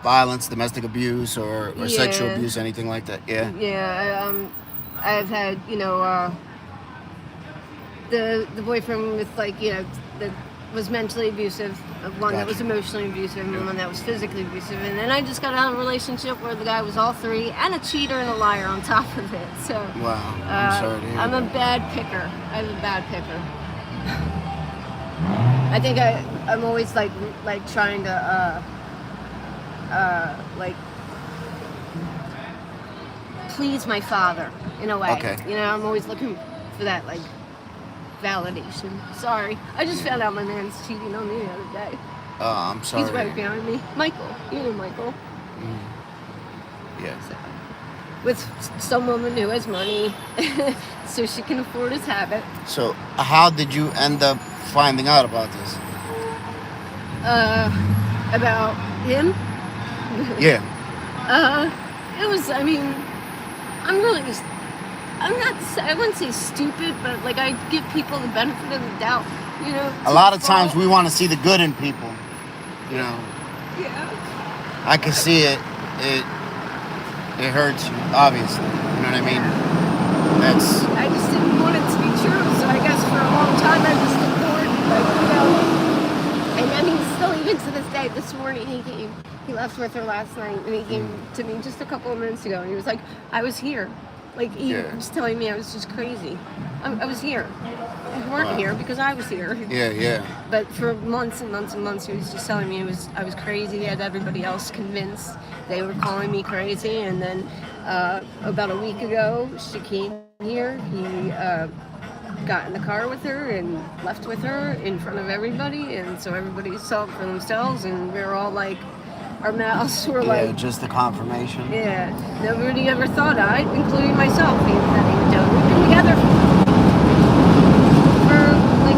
violence, domestic abuse, or sexual abuse, anything like that? Yeah. Yeah. I've had the boyfriend with that was mentally abusive, one that was emotionally abusive, and one that was physically abusive, and then I just got out of a relationship where the guy was all three and a cheater and a liar on top of it. So wow, I'm sorry to hear I'm that. a bad picker. I'm a bad picker. I think I'm always like trying to please my father in a way. Okay. I'm always looking for that, like, validation. Sorry. I just found out my man's cheating on me the other day. Oh, I'm sorry. He's right behind me. Michael. You know Michael. Yeah. So, with some woman who has money, so she can afford his habit. So, how did you end up finding out about this? About him? Yeah. It was, I mean, I'm really just, I wouldn't say stupid, but like I give people the benefit of the doubt, you know. A lot of times we want to see the good in people, you know. Yeah. I can see it. It hurts you, obviously. You know what I mean? I just didn't want it to be true, so I guess for a long time I just ignored, like, you know. And I mean, still even to this day, this morning he left with her last night, and he came to me just a couple of minutes ago, and he was like, I was here. Like, he was telling me I was just crazy. I was here. You weren't here because I was here. Yeah. But for months and months and months, he was just telling me I was crazy. He had everybody else convinced. They were calling me crazy. And then about a week ago, she came here. He got in the car with her and left with her in front of everybody. And so everybody saw it for themselves. And we were all like, our mouths were like... Yeah, just the confirmation. Yeah. Nobody ever thought I'd, including myself, even that he would do it. We've been together for like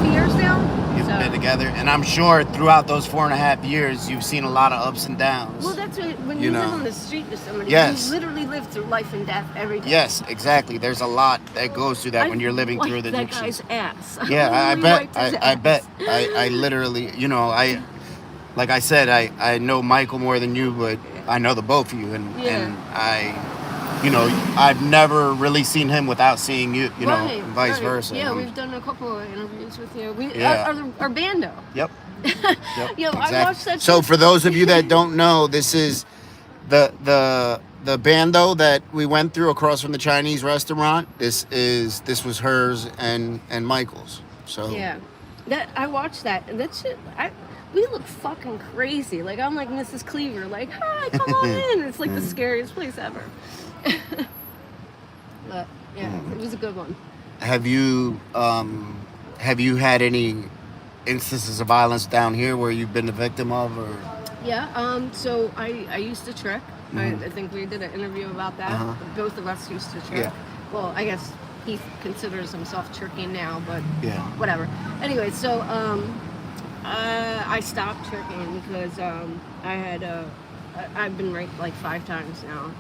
4.5 years now. You've been together, and I'm sure throughout those 4.5 years, you've seen a lot of ups and downs. Well, that's what, when you live on the street with somebody, you literally live through life and death every day. Yes, exactly. There's a lot that goes through that when you're living through the that guy's ass. Yeah, I bet. I literally, you know, like I said, I know Michael more than you, but I know the both of you, and I, you know, I've never really seen him without seeing you, you know, and vice versa. Yeah, we've done a couple of interviews with you. Our bando. Yep. Yo, exactly. I watched that. So for those of you that don't know, this is the bando that we went through across from the Chinese restaurant. This was hers and Michael's. So yeah, that I watched that, and that shit. We look fucking crazy. Like, I'm like Mrs. Cleaver. Like, hi, come on in. It's like the scariest place ever. But yeah, it was a good one. Have you had any instances of violence down here where you've been the victim of, or? Yeah. So I used to trick. I think we did an interview about that. Both of us used to trick. Yeah. Well, I guess he considers himself tricking now, but whatever. Anyway, so I stopped tricking because I've been raped like 5 times now.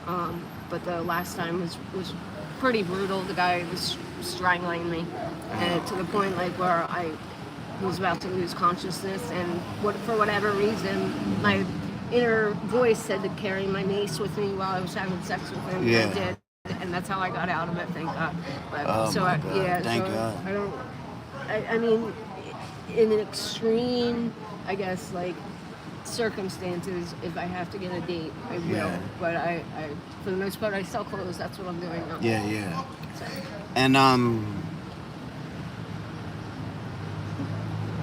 But the last time was pretty brutal. The guy was strangling me, and to the point like where I was about to lose consciousness. And for whatever reason, my inner voice said to carry my mace with me while I was having sex with him. Yeah. I did, and that's how I got out of it. Thank God. But, God. Thank God. I mean, in an extreme, I guess, like, circumstances, if I have to get a date, I will. Yeah. But I for the most part, I sell clothes. That's what I'm doing now. Yeah. So. And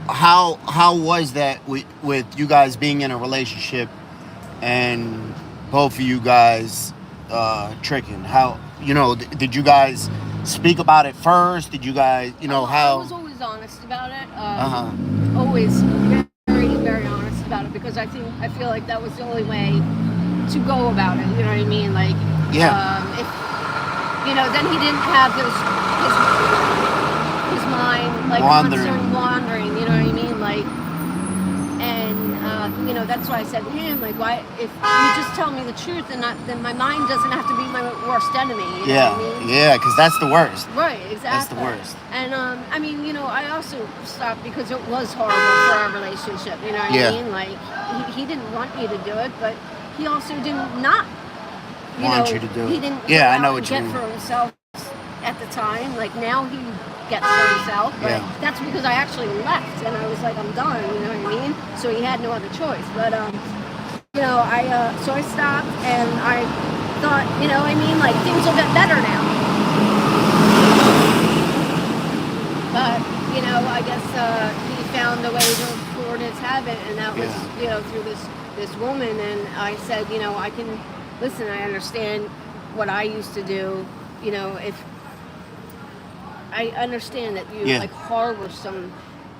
how was that with you guys being in a relationship and both of you guys tricking? How, you know, did you guys speak about it first? Did you guys, you know, how? I was always honest about it. Always very, very honest about it, because I feel like that was the only way to go about it. You know what I mean? Like, if, you know, then he didn't have his mind like wandering. You know what I mean? Like, and you know, that's why I said to him, like, why, if you just tell me the truth, then my mind doesn't have to be my worst enemy. You know what I mean? Yeah, because that's the worst. Right, exactly. That's the worst. And I mean, you know, I also stopped because it was horrible for our relationship. You know what I mean? Like, he didn't want me to do it, but he also didn't not want you to do it. He didn't. I know what you mean. Get for himself at the time. Like, now he gets for himself, but that's because I actually left and I was like, I'm done. You know what I mean? So he had no other choice. But you know, so I stopped and I thought, you know, I mean, like, things will get better now. But, you know, I guess he found a way to afford his habit, and that was, you know, through this woman. And I said, you know, I understand what I used to do. You know, if I understand that you like harbor some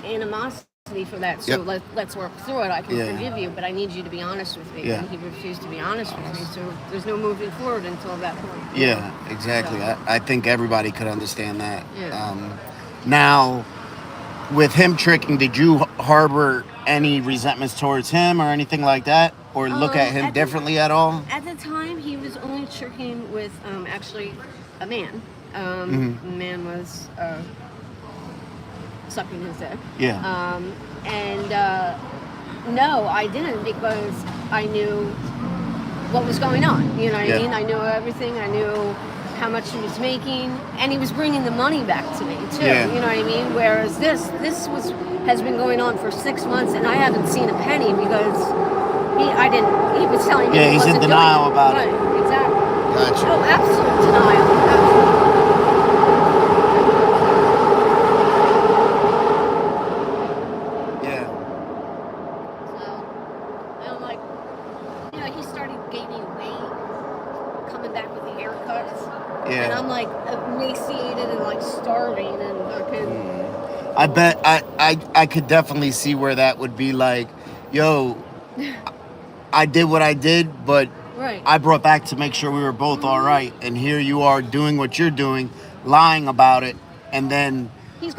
animosity for that, so let's work through it. I can forgive you, but I need you to be honest with me. And he refused to be honest with me, so there's no moving forward until that point. Exactly. So. I think everybody could understand that. Yeah. Now, with him tricking, did you harbor any resentments towards him or anything like that, or look at him differently at all? At the time, he was only tricking with actually a man. The man was sucking his dick. No, I didn't, because I knew what was going on. You know what I mean? I knew everything. I knew how much he was making, and he was bringing the money back to me too. You know what I mean? Whereas this has been going on for 6 months, and I haven't seen a penny, because he was telling me he he's in denial about it. Exactly. Gotcha. Oh, absolute denial. And I'm like emaciated and like starving and fucking. I bet I could definitely see where that would be like, yo, I did what I did, but I brought back to make sure we were both all right. And here you are doing what you're doing, lying about it, and then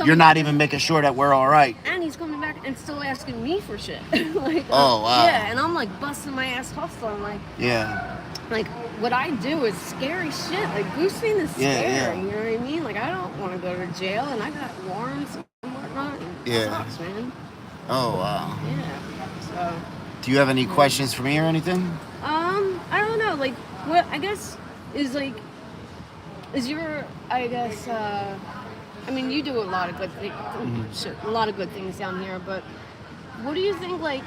you're not even making sure that we're all right. And he's coming back and still asking me for shit. Like, oh, wow. Yeah, and I'm like busting my ass hustling. Like, like, what I do is scary shit. Like, boosting is scary, you know what I mean? Like, I don't want to go to jail, and I got warrants and whatnot. And it sucks, man. Oh, wow. Yeah, so. Do you have any questions for me or anything? I don't know. Like, what I guess is like, is your, I guess, I mean, you do a lot of good things, a lot of good things down here, but what do you think, like,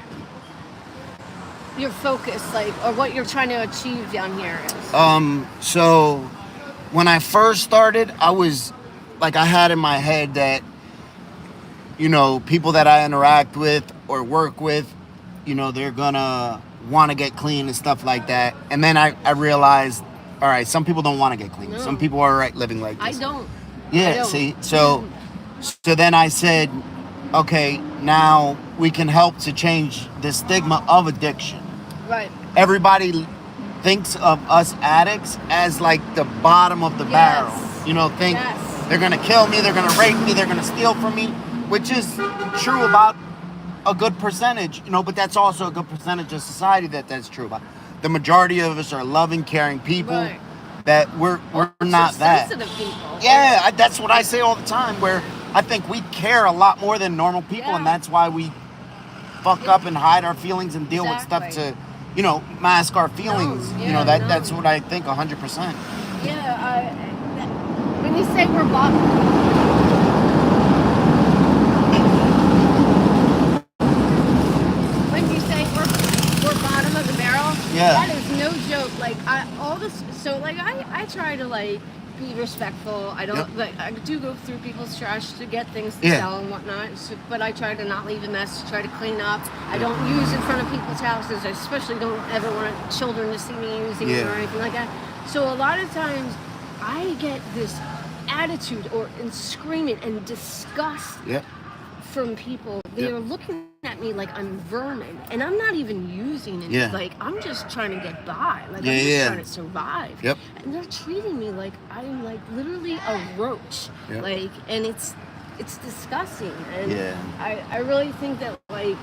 your focus, like, or what you're trying to achieve down here is? So when I first started, I was, like, I had in my head that, you know, people that I interact with or work with, you know, they're gonna want to get clean and stuff like that. And then I realized, all right, some people don't want to get clean. No. Some people are all right living like this. I don't. Yeah, see, so then I said, okay, now we can help to change the stigma of addiction. Right. Everybody thinks of us addicts as like the bottom of the barrel. You know, think they're gonna kill me, they're gonna rape me, they're gonna steal from me, which is true about a good percentage, you know, but that's also a good percentage of society that's true about. The majority of us are loving, caring people. Right. That we're not that. Sensitive people. Yeah, that's what I say all the time, where I think we care a lot more than normal people, and that's why we fuck up and hide our feelings and deal with stuff to, you know, mask our feelings. You know, that's what I think 100%. Yeah, when you say we're bottom, of the barrel, that is no joke. Like, I try to, like, be respectful. I don't, like, I do go through people's trash to get things to sell and whatnot, but I try to not leave a mess, try to clean up. I don't use in front of people's houses. I especially don't ever want children to see me using it or anything like that. So a lot of times I get this attitude and screaming and disgust from people. They're looking at me like I'm vermin, and I'm not even using it. Like, I'm just trying to get by. Like, I'm just trying to survive. And they're treating me like I'm, like, literally a roach. Like, and it's disgusting. And I really think that, like,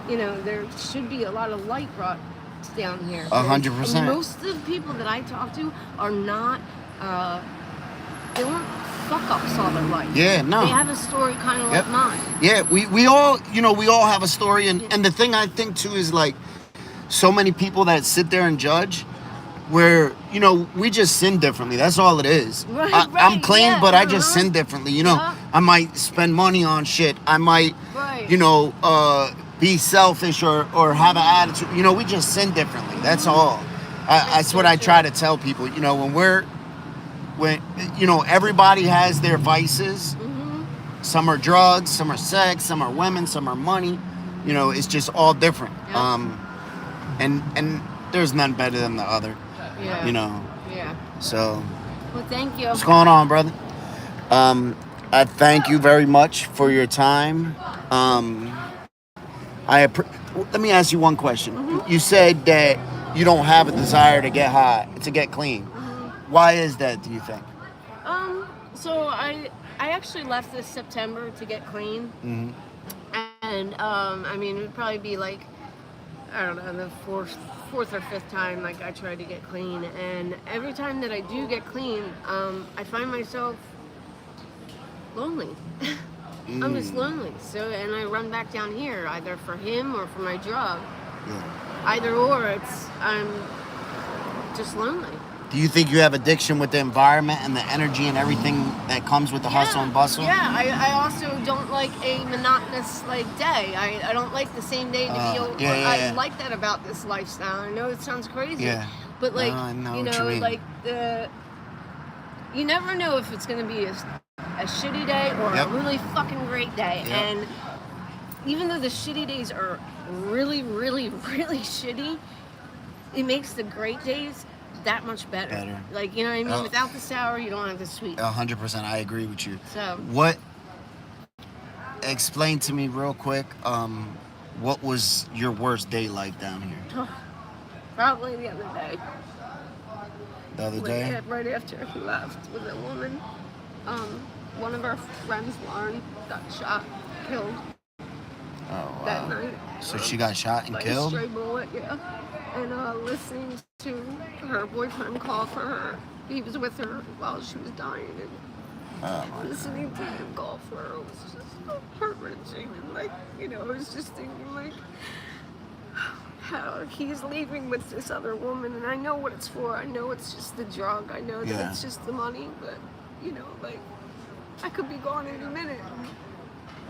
you know, there should be a lot of light brought down here. 100%. And most of the people that I talk to are not, they weren't fuck-ups all their life. Yeah, no. They have a story kind of like mine. Yeah, we all, you know, we all have a story. And the thing I think, too, is, like, so many people that sit there and judge, where, you know, we just sin differently. That's all it is. I'm clean, but I just sin differently. You know, I might spend money on shit. I might, you know, be selfish or have an attitude. You know, we just sin differently. That's all. That's what I try to tell people. You know, when you know, everybody has their vices. Some are drugs, some are sex, some are women, some are money. You know, it's just all different. And there's none better than the other. You know. So. Well, thank you. What's going on, brother? I thank you very much for your time. Let me ask you one question. Mm-hmm. You said that you don't have a desire to get high, to get clean. Mm-hmm. Why is that, do you think? So I actually left this September to get clean. Mm-hmm. And I mean, it would probably be like, I don't know, the fourth or fifth time like I tried to get clean, and every time that I do get clean, I find myself lonely. I'm just lonely. So, and I run back down here either for him or for my drug. Yeah. Either or, I'm just lonely. Do you think you have addiction with the environment and the energy and everything that comes with the hustle and bustle? Yeah, I also don't like a monotonous like day. I don't like the same day to be over. I like that about this lifestyle. I know it sounds crazy. Yeah. But like, I know you what know, you mean. like you never know if it's gonna be a shitty day or a really fucking great day. Yep. And even though the shitty days are really, really, really shitty, it makes the great days that much better. Like, you know what I mean? Without the sour, you don't have the sweet. 100%. I agree with you. So explain to me real quick, what was your worst day like down here? Probably the other day. The other day? Right after he left with a woman. One of our friends, Lauren, got shot, killed. Oh, wow. That night. So she got shot and killed? A stray bullet, yeah. And listening to her boyfriend call for her. He was with her while she was dying. And listening to him call for her was just so heart-wrenching. And like, you know, I was just thinking like, how he's leaving with this other woman. And I know what it's for. I know it's just the drug. I know that it's just the money. But, you know, like, I could be gone any minute.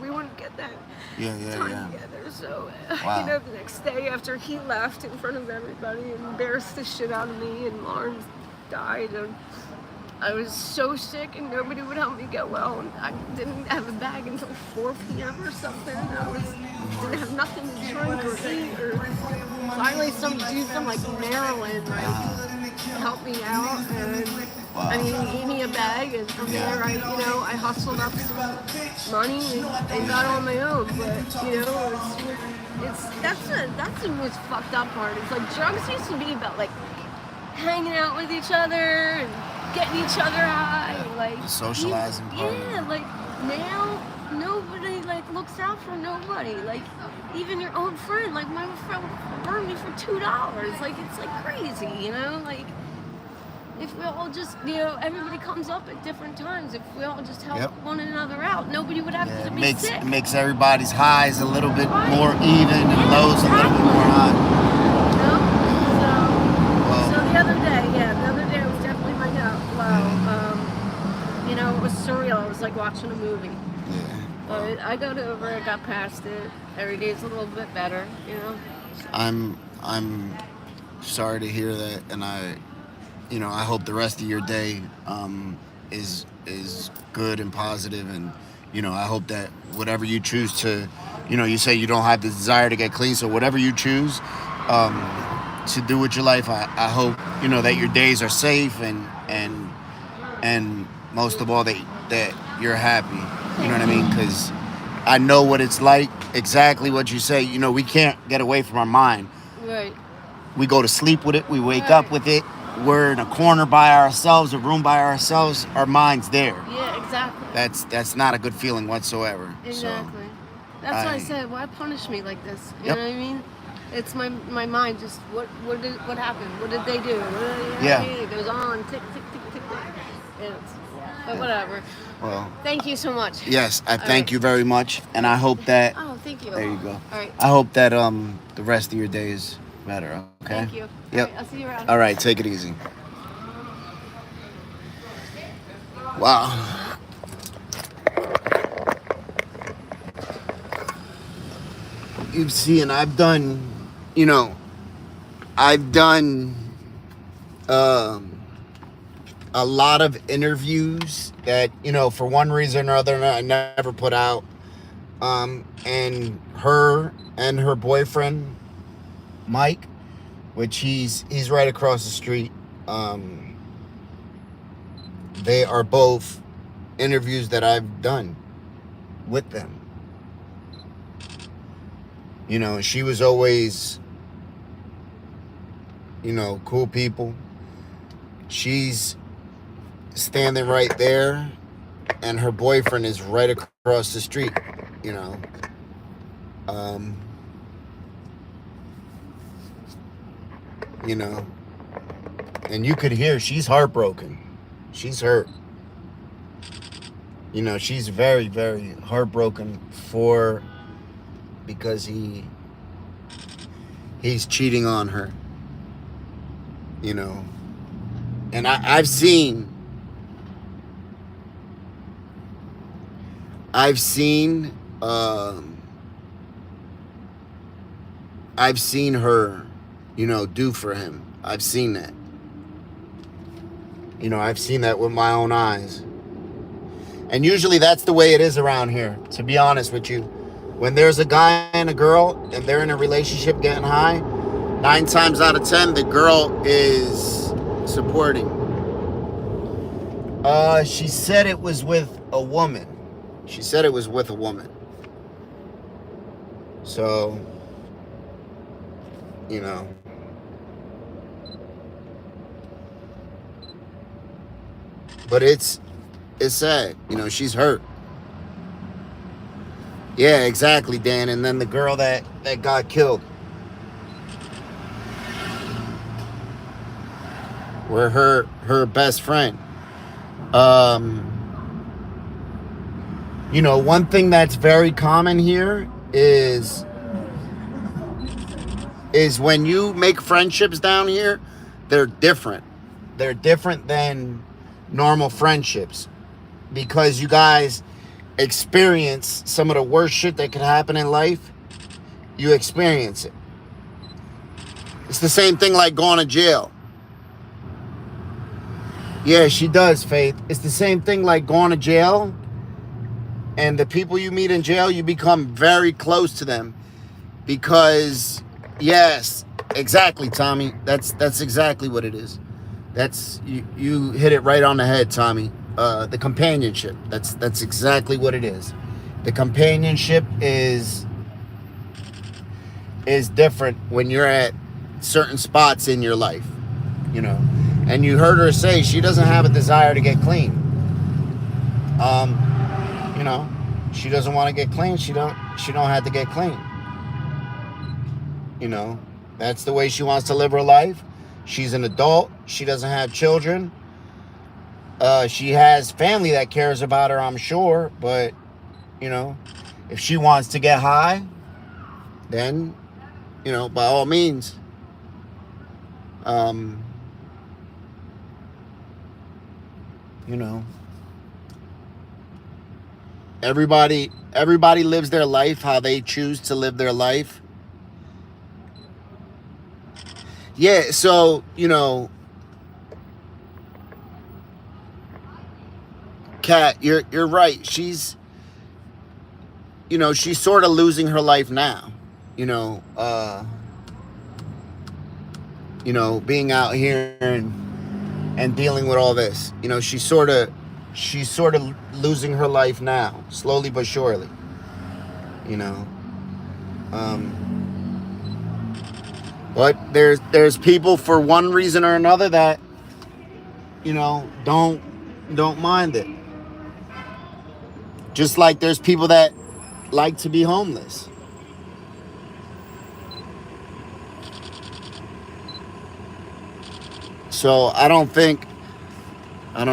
We wouldn't get that time together. So, you know, the next day after he left in front of everybody and embarrassed the shit out of me, and Lauren died, and I was so sick and nobody would help me get well, and I didn't have a bag until 4 p.m. or something. Didn't have nothing to drink or eat, or finally some dude from like Maryland helped me out, and I mean, he gave me a bag, and from there I hustled up some money and got on my own. But you know, that's the most fucked up part. It's like drugs used to be about like hanging out with each other and getting each other high, like the socializing part. Yeah, like now nobody like looks out for nobody. Like even your own friend, like my friend burned me for $2. Like it's like crazy, you know, like. If we all just, you know, everybody comes up at different times. If we all just help one another out, nobody would have to be sick. It makes everybody's highs a little bit more even and lows a little bit more high. So the other day was definitely my low. You know, it was surreal. It was like watching a movie. Yeah. But I got over it, got past it. Every day's a little bit better, you know. So. I'm sorry to hear that, and I hope the rest of your day is good and positive, and I hope that whatever you choose to, you say you don't have the desire to get clean, so whatever you choose to do with your life, I hope that your days are safe and most of all that you're happy. You know what I mean? Because I know what it's like. Exactly what you say. We can't get away from our mind. Right. We go to sleep with it. We wake up with it. We're in a corner by ourselves, a room by ourselves. Our mind's there. Yeah, exactly. That's not a good feeling whatsoever. Exactly. So, that's why I said, why punish me like this? You know what I mean? It's my mind. Just what happened? What did they do? It goes on, tick tick tick tick tick. But whatever. Well, thank you so much. Yes, I thank you very much, and I hope that. Oh, thank you. There you go. All right. I hope that the rest of your day is better. Okay. Thank you. Yep. All right, I'll see you around. All right, take it easy. Wow. You see, and I've done a lot of interviews that, for one reason or other, I never put out. And her boyfriend, Mike, which he's right across the street. They are both interviews that I've done with them. You know, she was always, you know, cool people. She's standing right there, and her boyfriend is right across the street, you know. You know, and you could hear she's heartbroken. She's hurt. You know, she's very, very heartbroken because he's cheating on her. You know, and I've seen her, you know, do for him. I've seen that. You know, I've seen that with my own eyes. And usually that's the way it is around here, to be honest with you. When there's a guy and a girl and they're in a relationship getting high, 9 times out of 10, the girl is supporting. She said it was with a woman. So, you know. But it's sad. You know, she's hurt. Yeah, exactly, Dan. And then the girl that got killed. Were her best friend. You know, one thing that's very common here is when you make friendships down here, they're different. They're different than normal friendships, because you guys experience some of the worst shit that could happen in life. You experience it. It's the same thing like going to jail. Yeah, she does, Faith. It's the same thing like going to jail, and the people you meet in jail, you become very close to them because, yes, exactly, Tommy. That's exactly what it is. That's you hit it right on the head, Tommy. The companionship. That's exactly what it is. The companionship is different when you're at certain spots in your life, you know. And you heard her say she doesn't have a desire to get clean. You know, she doesn't want to get clean. She don't have to get clean. You know, that's the way she wants to live her life. She's an adult. She doesn't have children. She has family that cares about her, I'm sure. But, you know, if she wants to get high, then, you know, by all means. You know, everybody lives their life how they choose to live their life. Yeah, so, you know, Kat, you're right. She's, you know, she's sort of losing her life now. You know, being out here and dealing with all this. You know, she's sort of losing her life now, slowly but surely. You know, but there's people for one reason or another that, you know, don't mind it. Just like there's people that like to be homeless. So I don't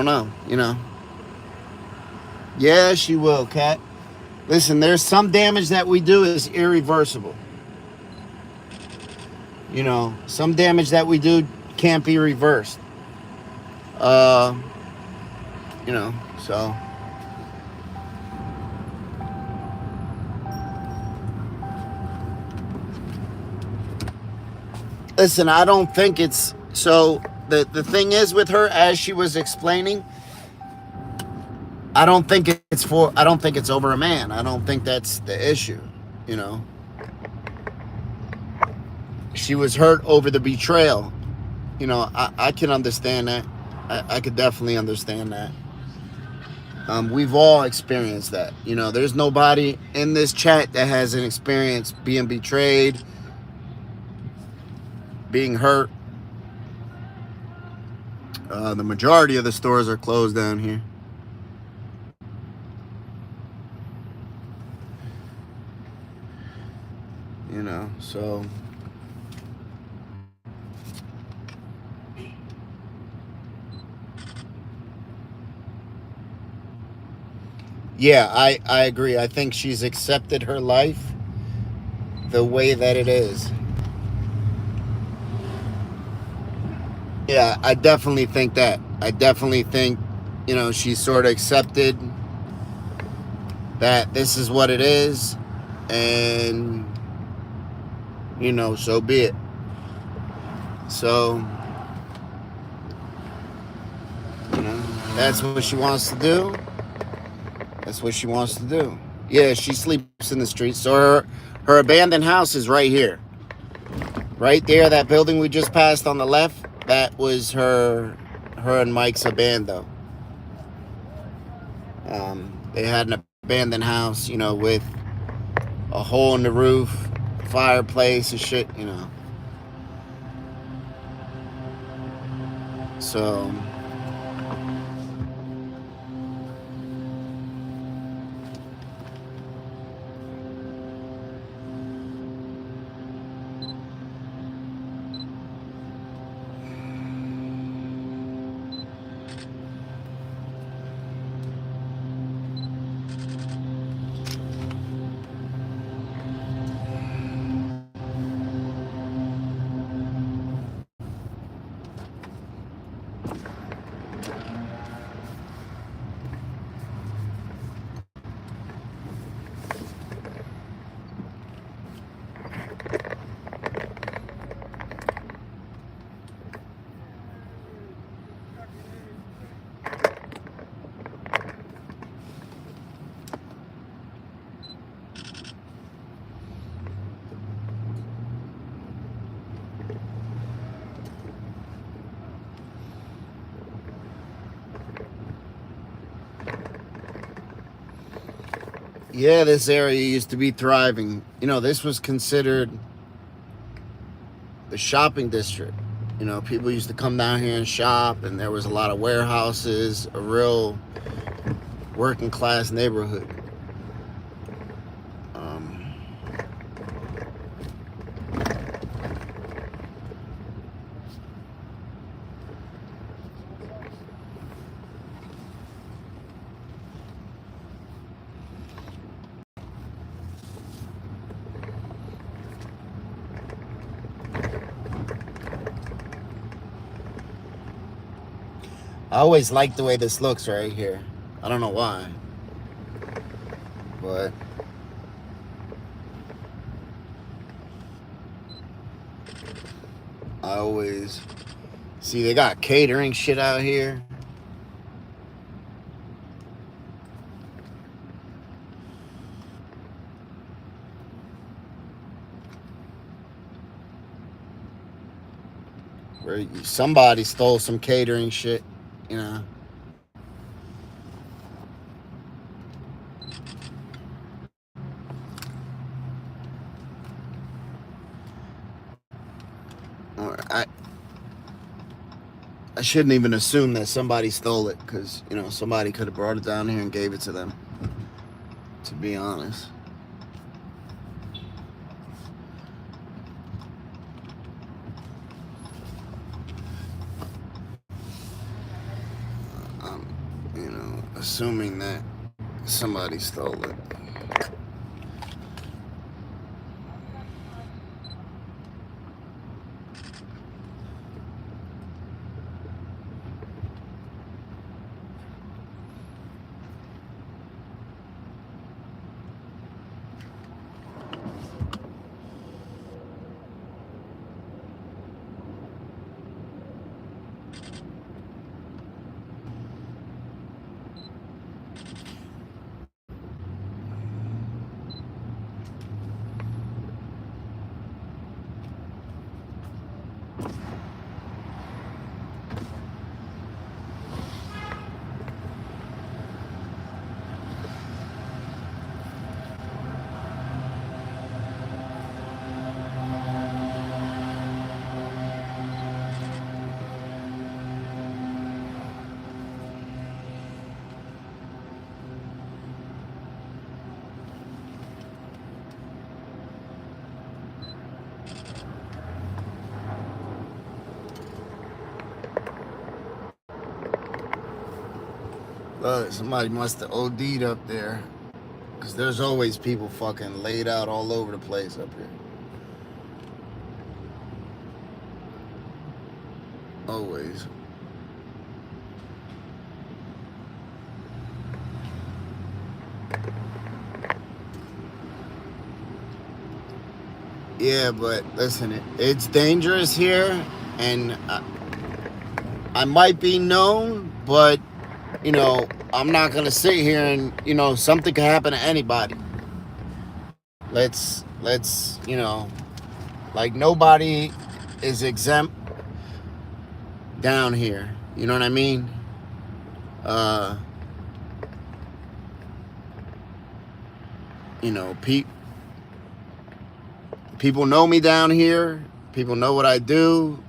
know, you know. Yeah, she will, Kat. Listen, there's some damage that we do is irreversible. You know, some damage that we do can't be reversed. You know, so. Listen, I don't think it's, so the thing is with her, as she was explaining, I don't think it's over a man. I don't think that's the issue, you know. She was hurt over the betrayal. You know, I can understand that. I could definitely understand that. We've all experienced that. You know, there's nobody in this chat that hasn't experienced being betrayed, being hurt. The majority of the stores are closed down here. You know, so yeah, I agree. I think she's accepted her life the way that it is. Yeah, I definitely think that. I definitely think, you know, she's sort of accepted that this is what it is, and, you know, so be it. So, you know, that's what she wants to do. That's what she wants to do. Yeah, she sleeps in the streets. So her abandoned house is right here. Right there, that building we just passed on the left, that was her and Mike's abandon. They had an abandoned house, you know, with a hole in the roof, fireplace and shit, you know. So yeah, this area used to be thriving. You know, this was considered the shopping district. You know, people used to come down here and shop, and there was a lot of warehouses, a real working class neighborhood. I always like the way this looks right here. I don't know why, but I always see they got catering shit out here. Where somebody stole some catering shit, you know. I shouldn't even assume that somebody stole it, because, you know, somebody could have brought it down here and gave it to them, to be honest. You know, assuming that somebody stole it. Look, somebody must have OD'd up there. Because there's always people fucking laid out all over the place up here. Always. Yeah, but listen, it's dangerous here, and I might be known, but, you know, I'm not going to sit here and, you know, something could happen to anybody. Let's, you know, like nobody is exempt down here. You know what I mean? You know, people know me down here. People know what I do.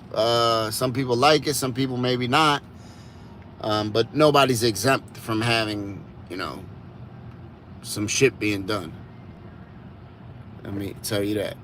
Some people like it. Some people maybe not. But nobody's exempt from having, you know, some shit being done. Let me tell you that.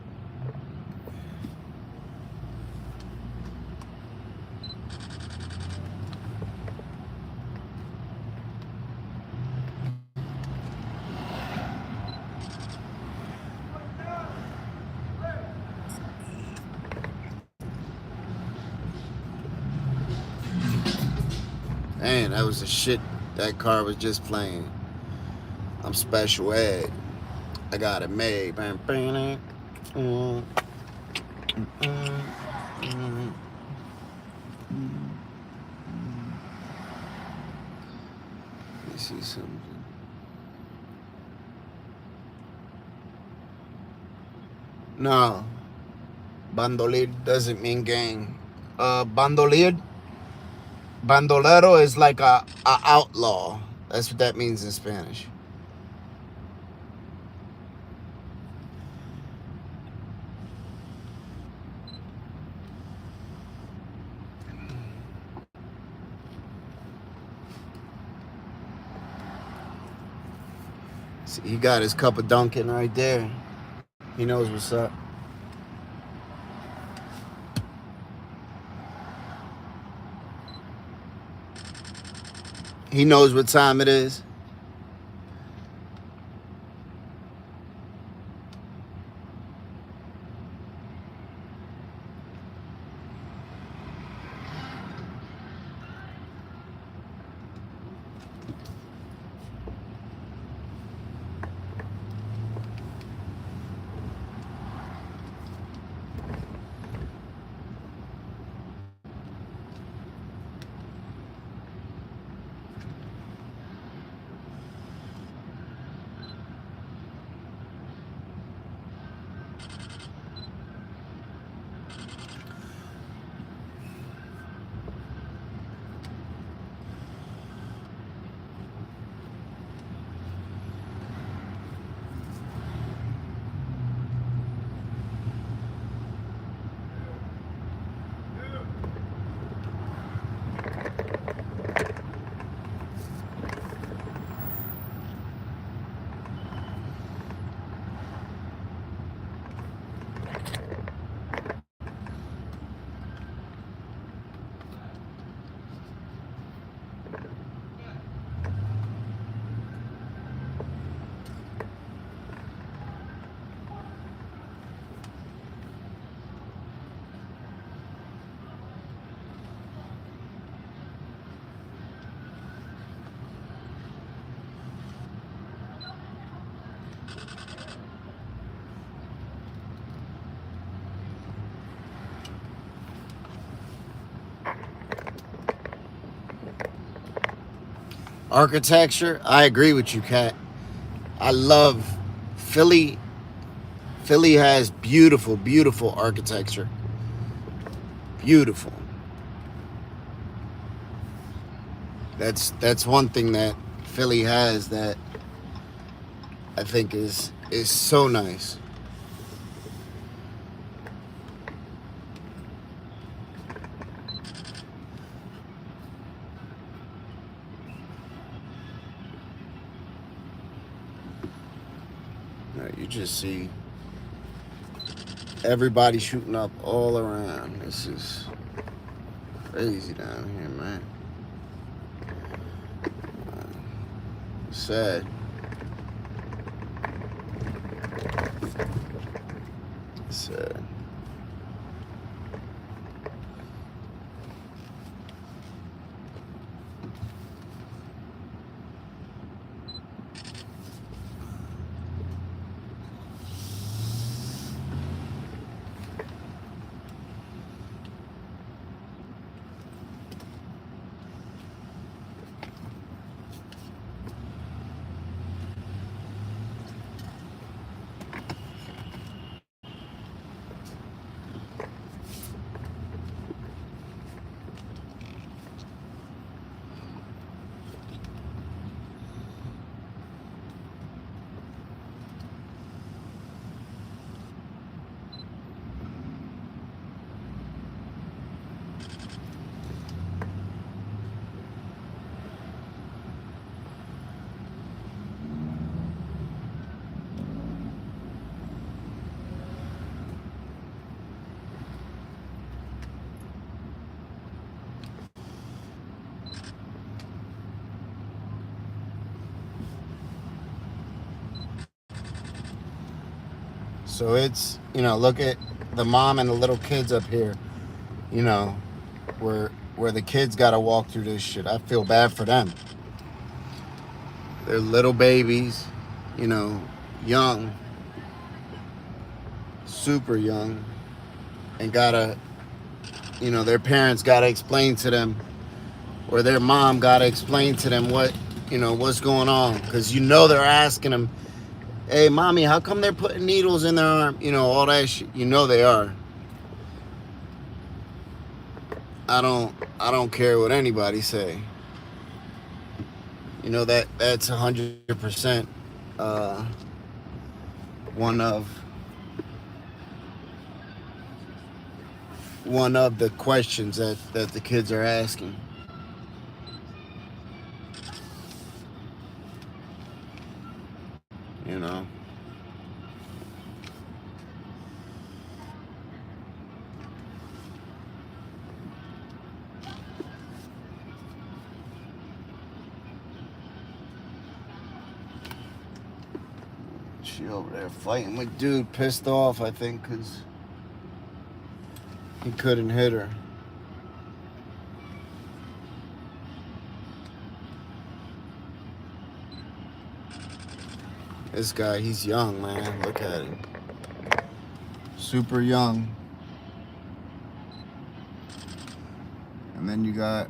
Man, that was the shit that car was just playing. I'm special ed. I got it made. Let me see something. No. Bandolier doesn't mean gang. Bandolero is like a outlaw. That's what that means in Spanish. See, he got his cup of Dunkin' right there. He knows what's up. He knows what time it is. Architecture, I agree with you, Kat. I love Philly. Philly has beautiful, beautiful architecture. Beautiful. That's one thing that Philly has that I think is so nice. You just see everybody shooting up all around. This is crazy down here, man. Sad. Sad. So it's, look at the mom and the little kids up here, where the kids got to walk through this shit. I feel bad for them. They're little babies, young, super young, and their parents gotta explain to them, or their mom gotta explain to them what's going on. Because they're asking them, hey, mommy, how come they're putting needles in their arm? All that shit. They are. I don't care what anybody say. That's 100% one of the questions that the kids are asking. She over there fighting with dude, pissed off, I think, because he couldn't hit her. This guy, he's young, man. Look at him. Super young. And then you got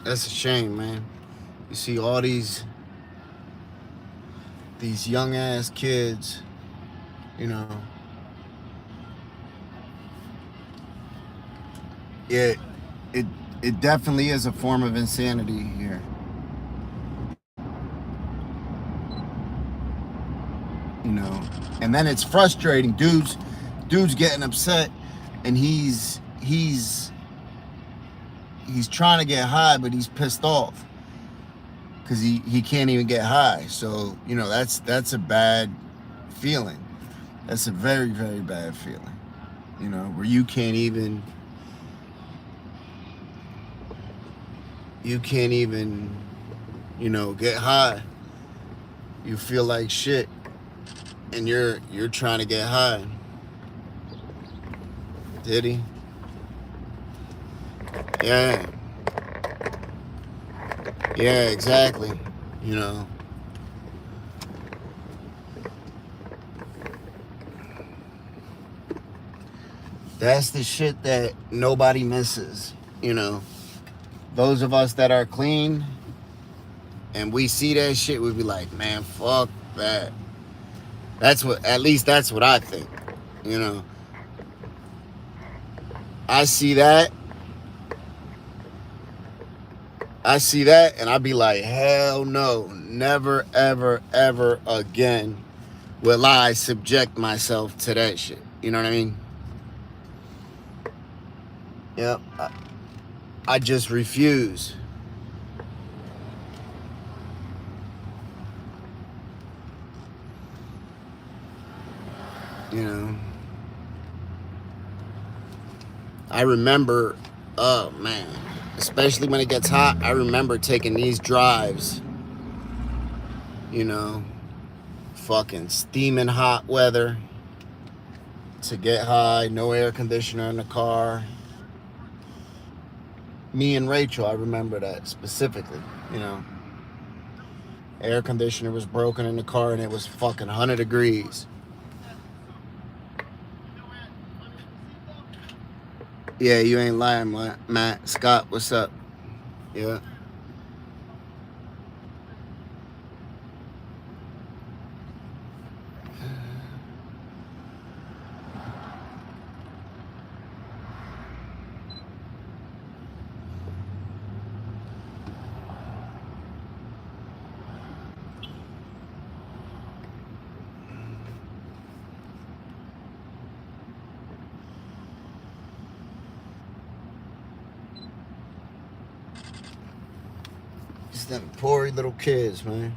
that's a shame, man. You see all these young ass kids, it definitely is a form of insanity here. And then it's frustrating. Dude's getting upset, and he's trying to get high, but he's pissed off because he can't even get high. So that's a bad feeling. That's a very, very bad feeling. Where you can't even get high. You feel like shit, and you're trying to get high. Did he? Yeah. Yeah, exactly. That's the shit that nobody misses. Those of us that are clean and we see that shit, we be like, man, fuck that. At least that's what I think. I see that and I be like, hell no, never, ever, ever again will I subject myself to that shit. You know what I mean? Yep. I just refuse. You know, I remember, oh man, especially when it gets hot, I remember taking these drives, you know, fucking steaming hot weather to get high, no air conditioner in the car. Me and Rachel, I remember that specifically, you know. Air conditioner was broken in the car and it was fucking 100 degrees. Yeah, you ain't lying, Matt. Scott, what's up? Yeah. Just them poor little kids, man.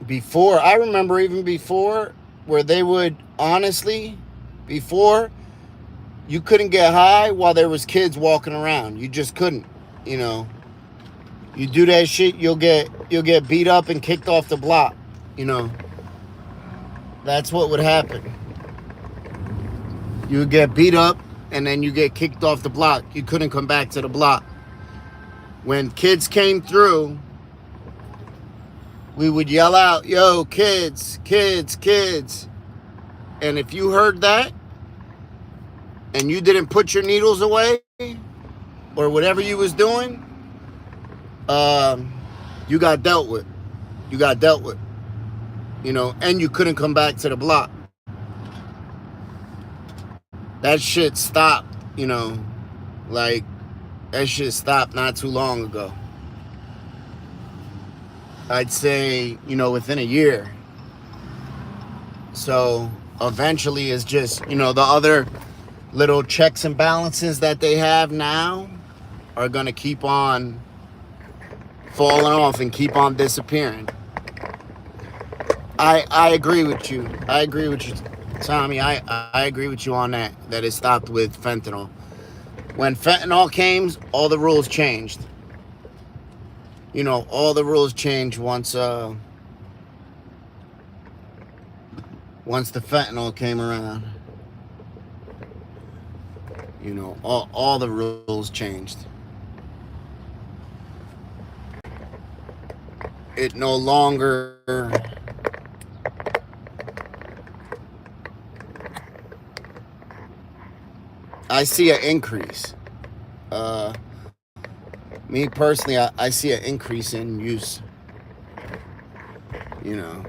Before, I remember even before, where they would, honestly, before, you couldn't get high while there was kids walking around. You just couldn't, you know. You do that shit, you'll get beat up and kicked off the block, you know. That's what would happen. You would get beat up and then you get kicked off the block. You couldn't come back to the block. When kids came through, we would yell out, yo, kids, kids, kids. And if you heard that and you didn't put your needles away or whatever you was doing, you got dealt with. You got dealt with. You know, and you couldn't come back to the block. That shit stopped, you know, like, that shit stopped not too long ago. I'd say, you know, within a year. So eventually it's just, you know, the other little checks and balances that they have now are going to keep on falling off and keep on disappearing. I agree with you. I agree with you, Tommy. I agree with you on that it stopped with fentanyl. When fentanyl came, all the rules changed. You know, all the rules changed once the fentanyl came around. You know, all the rules changed. It no longer I see an increase. Me personally, I see an increase in use. You know.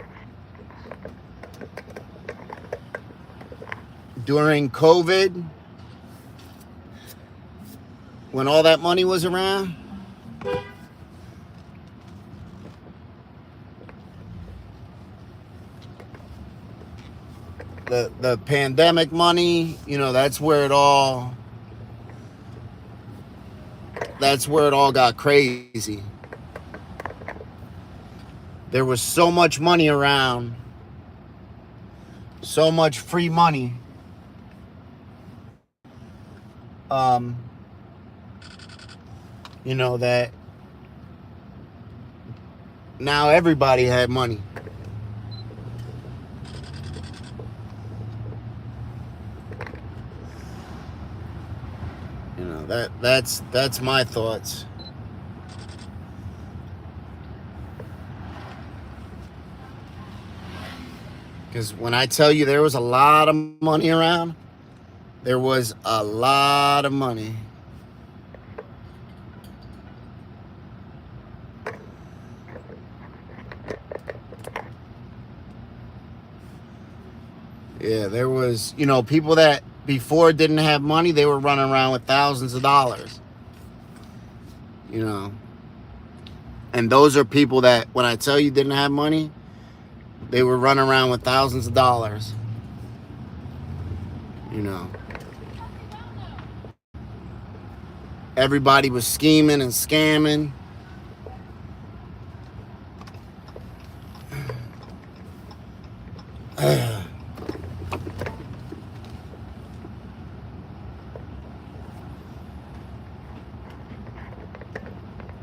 During COVID, when all that money was around, the pandemic money, you know, that's where it all got crazy. There was so much money around, so much free money. You know, that now everybody had money. You know, that's my thoughts. Because when I tell you there was a lot of money around, there was a lot of money. Yeah, there was, you know, people that before didn't have money, they were running around with thousands of dollars. You know. And those are people that, when I tell you didn't have money, they were running around with thousands of dollars. you know. Everybody was scheming and scamming.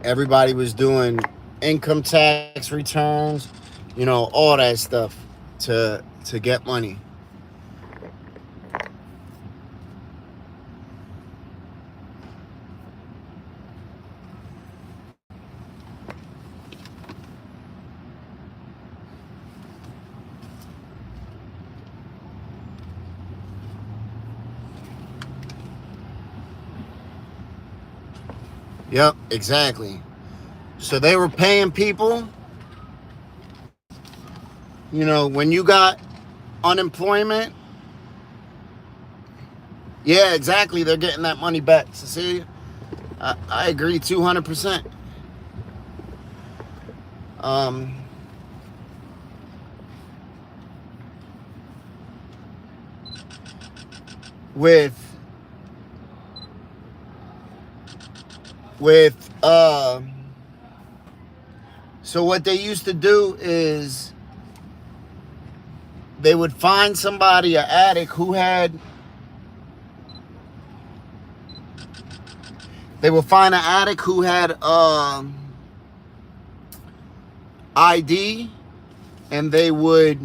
Everybody was doing income tax returns, you know, all that stuff to get money. Yep, exactly. So they were paying people, you know, when you got unemployment. Yeah, exactly. They're getting that money back. So see, I agree 200%. With so what they used to do is they would find somebody, an addict who had, ID, and they would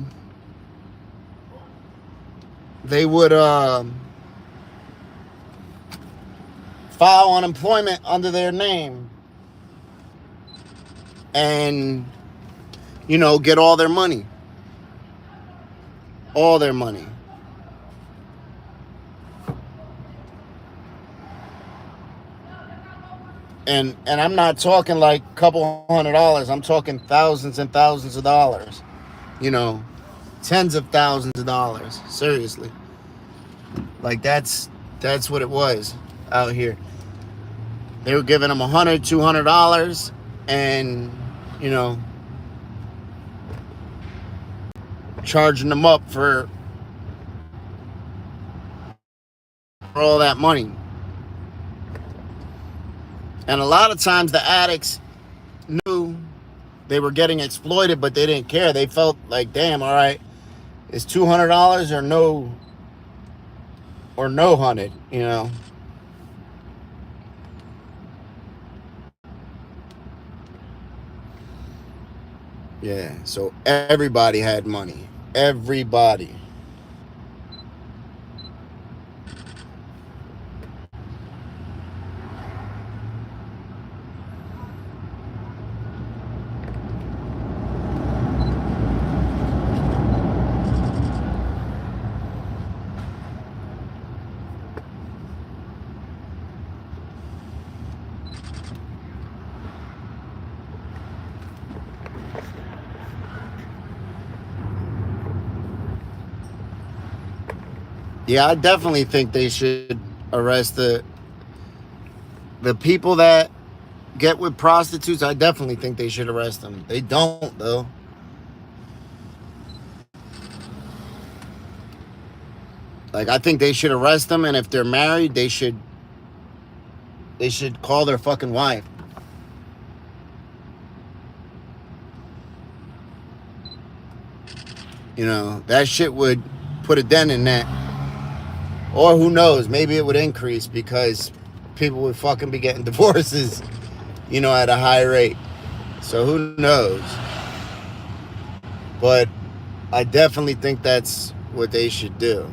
file unemployment under their name and, you know, get all their money. All their money. And I'm not talking like a couple $100. I'm talking thousands and thousands of dollars. You know, tens of thousands of dollars. Seriously. Like that's what it was out here. They were giving them $100, $200, and, you know, charging them up for all that money. And a lot of times the addicts knew they were getting exploited, but they didn't care. They felt like, damn, all right, it's $200 or no 100, you know. Yeah, so everybody had money. Everybody. Yeah, I definitely think they should arrest the people that get with prostitutes. I definitely think they should arrest them. They don't, though. Like, I think they should arrest them, and if they're married, they should call their fucking wife. You know, that shit would put a dent in that. Or who knows, maybe it would increase because people would fucking be getting divorces, you know, at a high rate. So who knows? But I definitely think that's what they should do.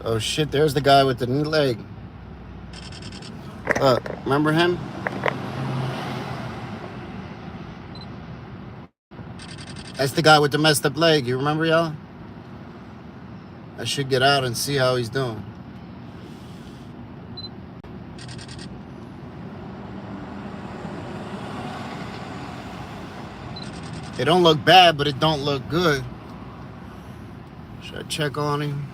Oh shit, there's the guy with the new leg. Remember him? That's the guy with the messed up leg. You remember, y'all? I should get out and see how he's doing. It don't look bad, but it don't look good. Should I check on him?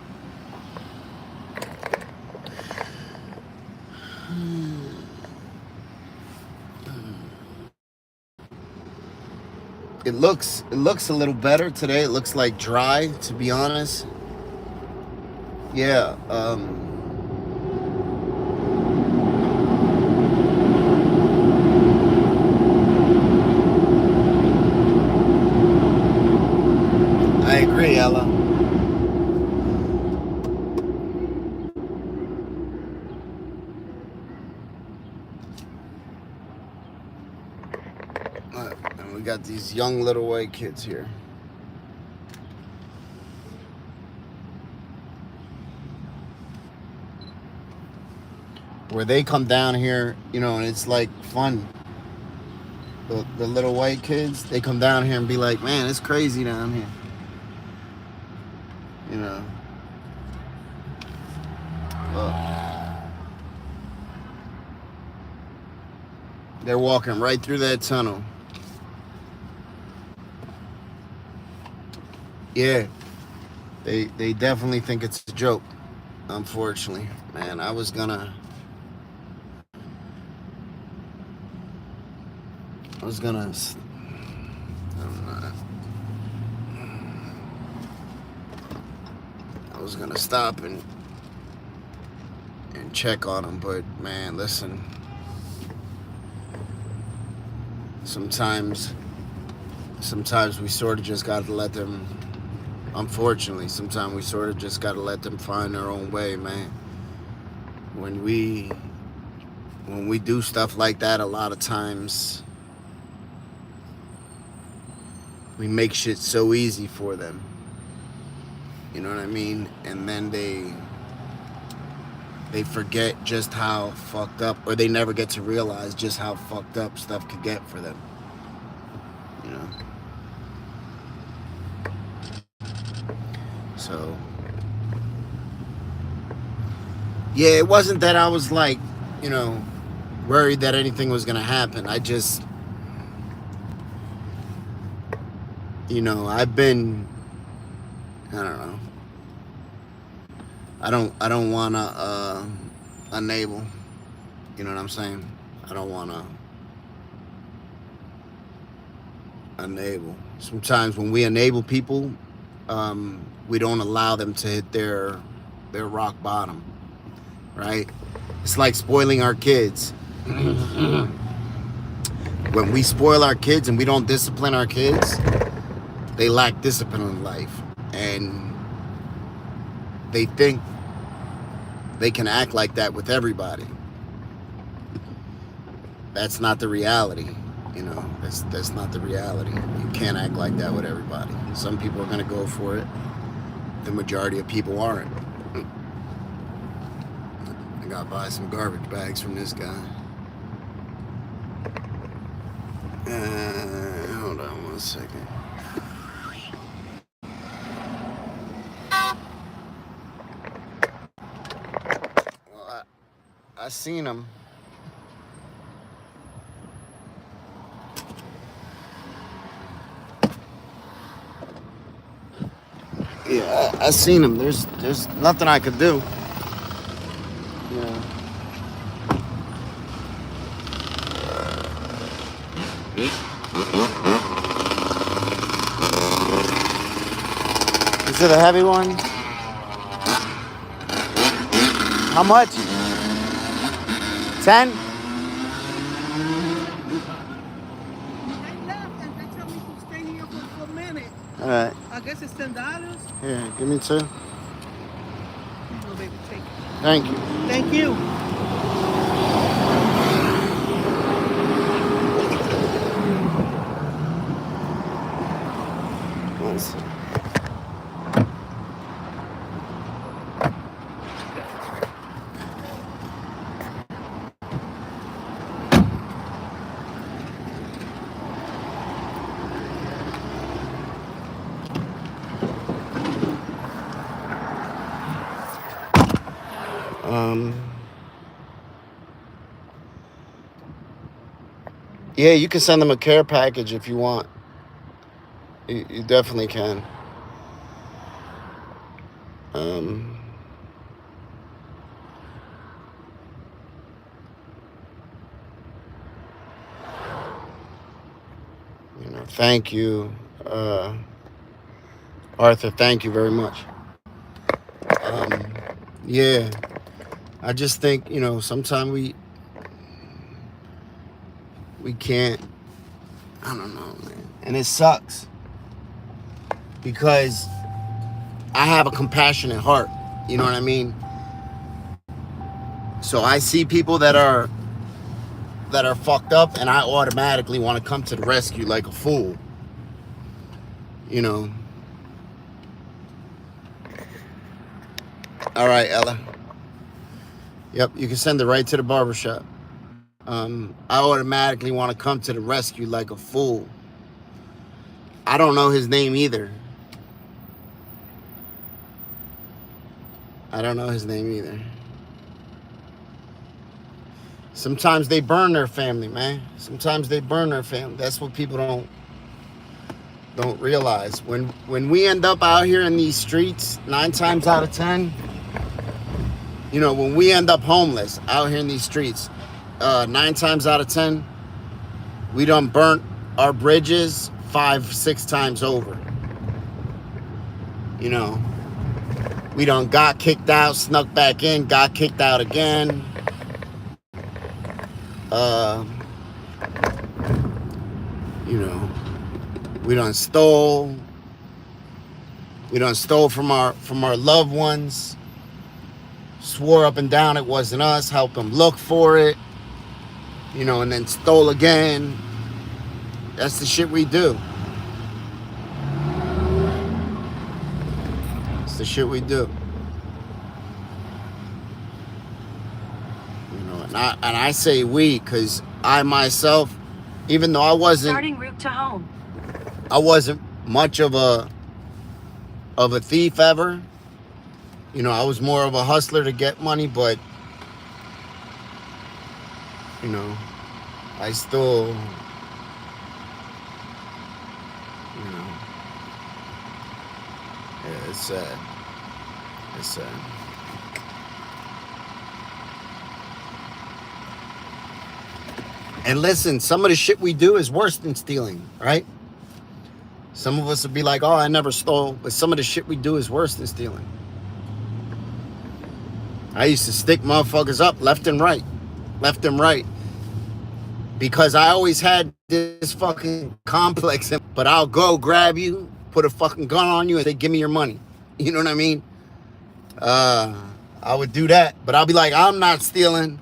It looks a little better today. It looks like dry, to be honest. Yeah, I agree, Ella. And we got these young little white kids here. Where they come down here, you know, and it's like fun. The little white kids, they come down here and be like, man, it's crazy down here. You know. They're walking right through that tunnel. Yeah. They definitely think it's a joke, unfortunately. Man, I was gonna stop and check on them, but man, listen. Sometimes we sort of just got to let them. Unfortunately, sometimes we sort of just got to let them find their own way, man. When we do stuff like that, a lot of times we make shit so easy for them. You know what I mean? And then they forget just how fucked up, or they never get to realize just how fucked up stuff could get for them. You know? So, yeah, it wasn't that I was like, you know, worried that anything was gonna happen. I just, you know, I've been, I don't know. I don't wanna enable. You know what I'm saying? I don't wanna enable. Sometimes when we enable people, we don't allow them to hit their rock bottom, right? It's like spoiling our kids. When we spoil our kids and we don't discipline our kids, they lack discipline in life, and they think they can act like that with everybody. That's not the reality. You know, that's not the reality. You can't act like that with everybody. Some people are going to go for it. The majority of people aren't. I got to buy some garbage bags from this guy. Hold on 1 second. Well, I seen him. Yeah, I seen him. There's nothing I could do. Yeah. Is it a heavy one? How much? 10? All right. I guess it's $10. Here, give me 2. No, baby, take it. Thank you. Thank you. Yeah, you can send them a care package if you want. You definitely can. Thank you, Arthur. Thank you very much. Yeah, I just think, sometimes we can't. I don't know, man, and it sucks because I have a compassionate heart. You know what I mean? So I see people that are fucked up, and I automatically want to come to the rescue like a fool. All right, Ella. Yep, you can send it right to the barbershop. I automatically want to come to the rescue like a fool. I don't know his name either. Sometimes they burn their family, man. That's what people don't realize. When we end up out here in these streets, 9 times out of 10, when we end up homeless out here in these streets, 9 times out of 10, we done burnt our bridges 5-6 times over. We done got kicked out, snuck back in, got kicked out again. We done stole. We done stole from our loved ones. Swore up and down it wasn't us. Helped them look for it. And then stole again. That's the shit we do. It's the shit we do. And I say we because I myself, even though I wasn't starting route to home. I wasn't much of a thief ever. I was more of a hustler to get money, but I still yeah, it's sad. It's sad. And listen, some of the shit we do is worse than stealing, right? Some of us would be like, oh, I never stole. But some of the shit we do is worse than stealing. I used to stick motherfuckers up left and right. Because I always had this fucking complex. But I'll go grab you, put a fucking gun on you, and say, give me your money. You know what I mean? I would do that. But I'll be like, I'm not stealing.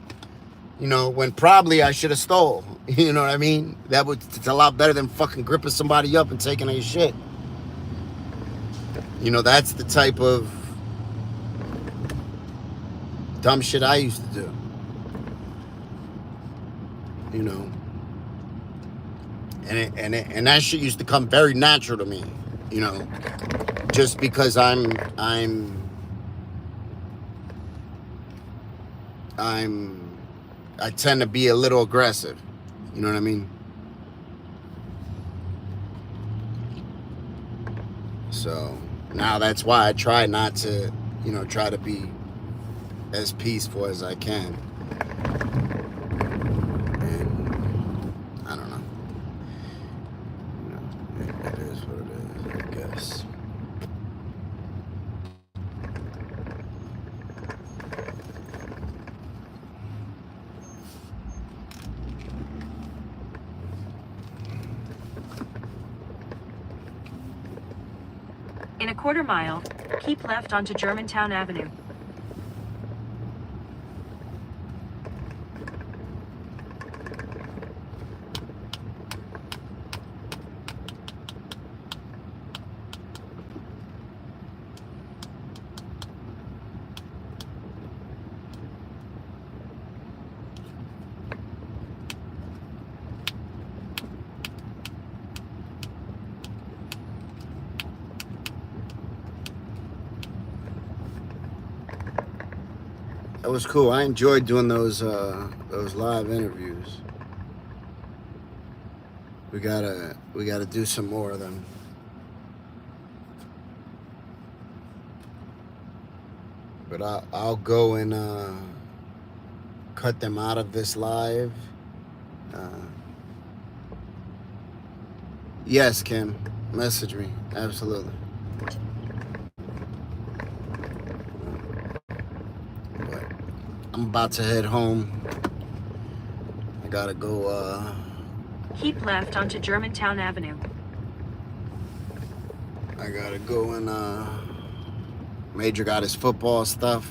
When probably I should have stole. You know what I mean? It's a lot better than fucking gripping somebody up and taking their shit. That's the type of dumb shit I used to do. And that shit used to come very natural to me. Just because I tend to be a little aggressive. You know what I mean? So now that's why I try not to, try to be as peaceful as I can. And I don't know. It is what it is, I guess. In a quarter mile, keep left onto Germantown Avenue. That was cool. I enjoyed doing those live interviews. We gotta do some more of them. But I'll go and cut them out of this live. Yes, Kim, message me. Absolutely. But I'm about to head home. I gotta go. Keep left onto Germantown Avenue. I gotta go and Major got his football stuff.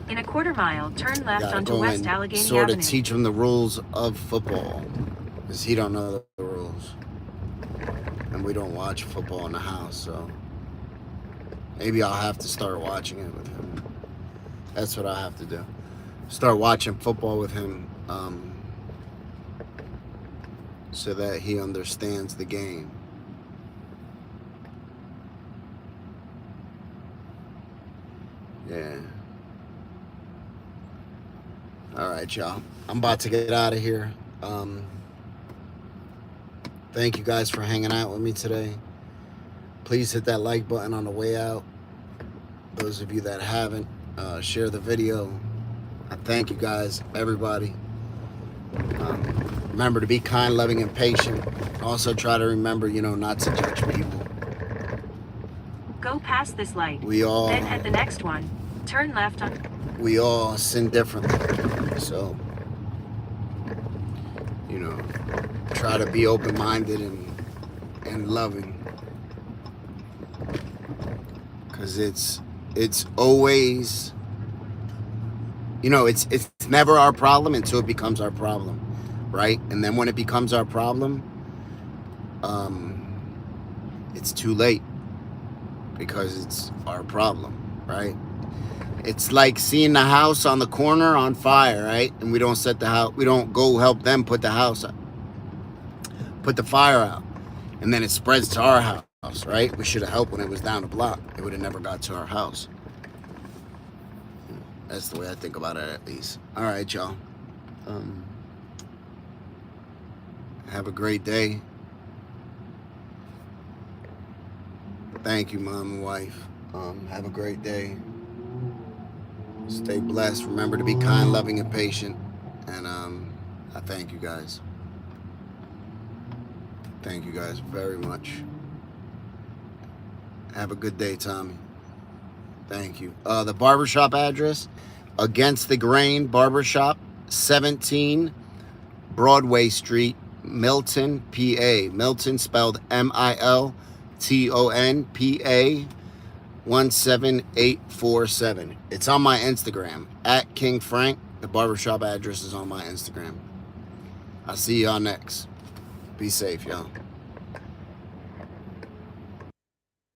In a quarter mile, turn left Gotta onto go West and Allegheny sort Avenue. of teach him the rules of football, because he don't know the rules, and we don't watch football in the house. So maybe I'll have to start watching it with him. That's what I have to do. Start watching football with him, so that he understands the game. Yeah. All right, y'all. I'm about to get out of here. Thank you guys for hanging out with me today. Please hit that like button on the way out. Those of you that haven't, share the video. I thank you guys, everybody. Remember to be kind, loving, and patient. Also try to remember, not to judge people. Go past this light. Then at the next one, turn left on. We all sin differently. So, try to be open-minded and loving. Because it's always, it's never our problem until it becomes our problem, right? And then when it becomes our problem, it's too late, because it's our problem, right? It's like seeing the house on the corner on fire, right? And we don't set the house, we don't go help them put the fire out. And then it spreads to our house, right? We should have helped when it was down the block. It would have never got to our house. That's the way I think about it, at least. All right, y'all. Have a great day. Thank you, Mom and wife. Have a great day. Stay blessed. Remember to be kind, loving, and patient. And I thank you guys. Thank you guys very much. Have a good day, Tommy. Thank you. The barbershop address, Against the Grain Barbershop, 17 Broadway Street, Milton, PA. Milton spelled Milton, PA. 17847. It's on my Instagram, @KingFrank. The barbershop address is on my Instagram. I'll see y'all next. Be safe, y'all.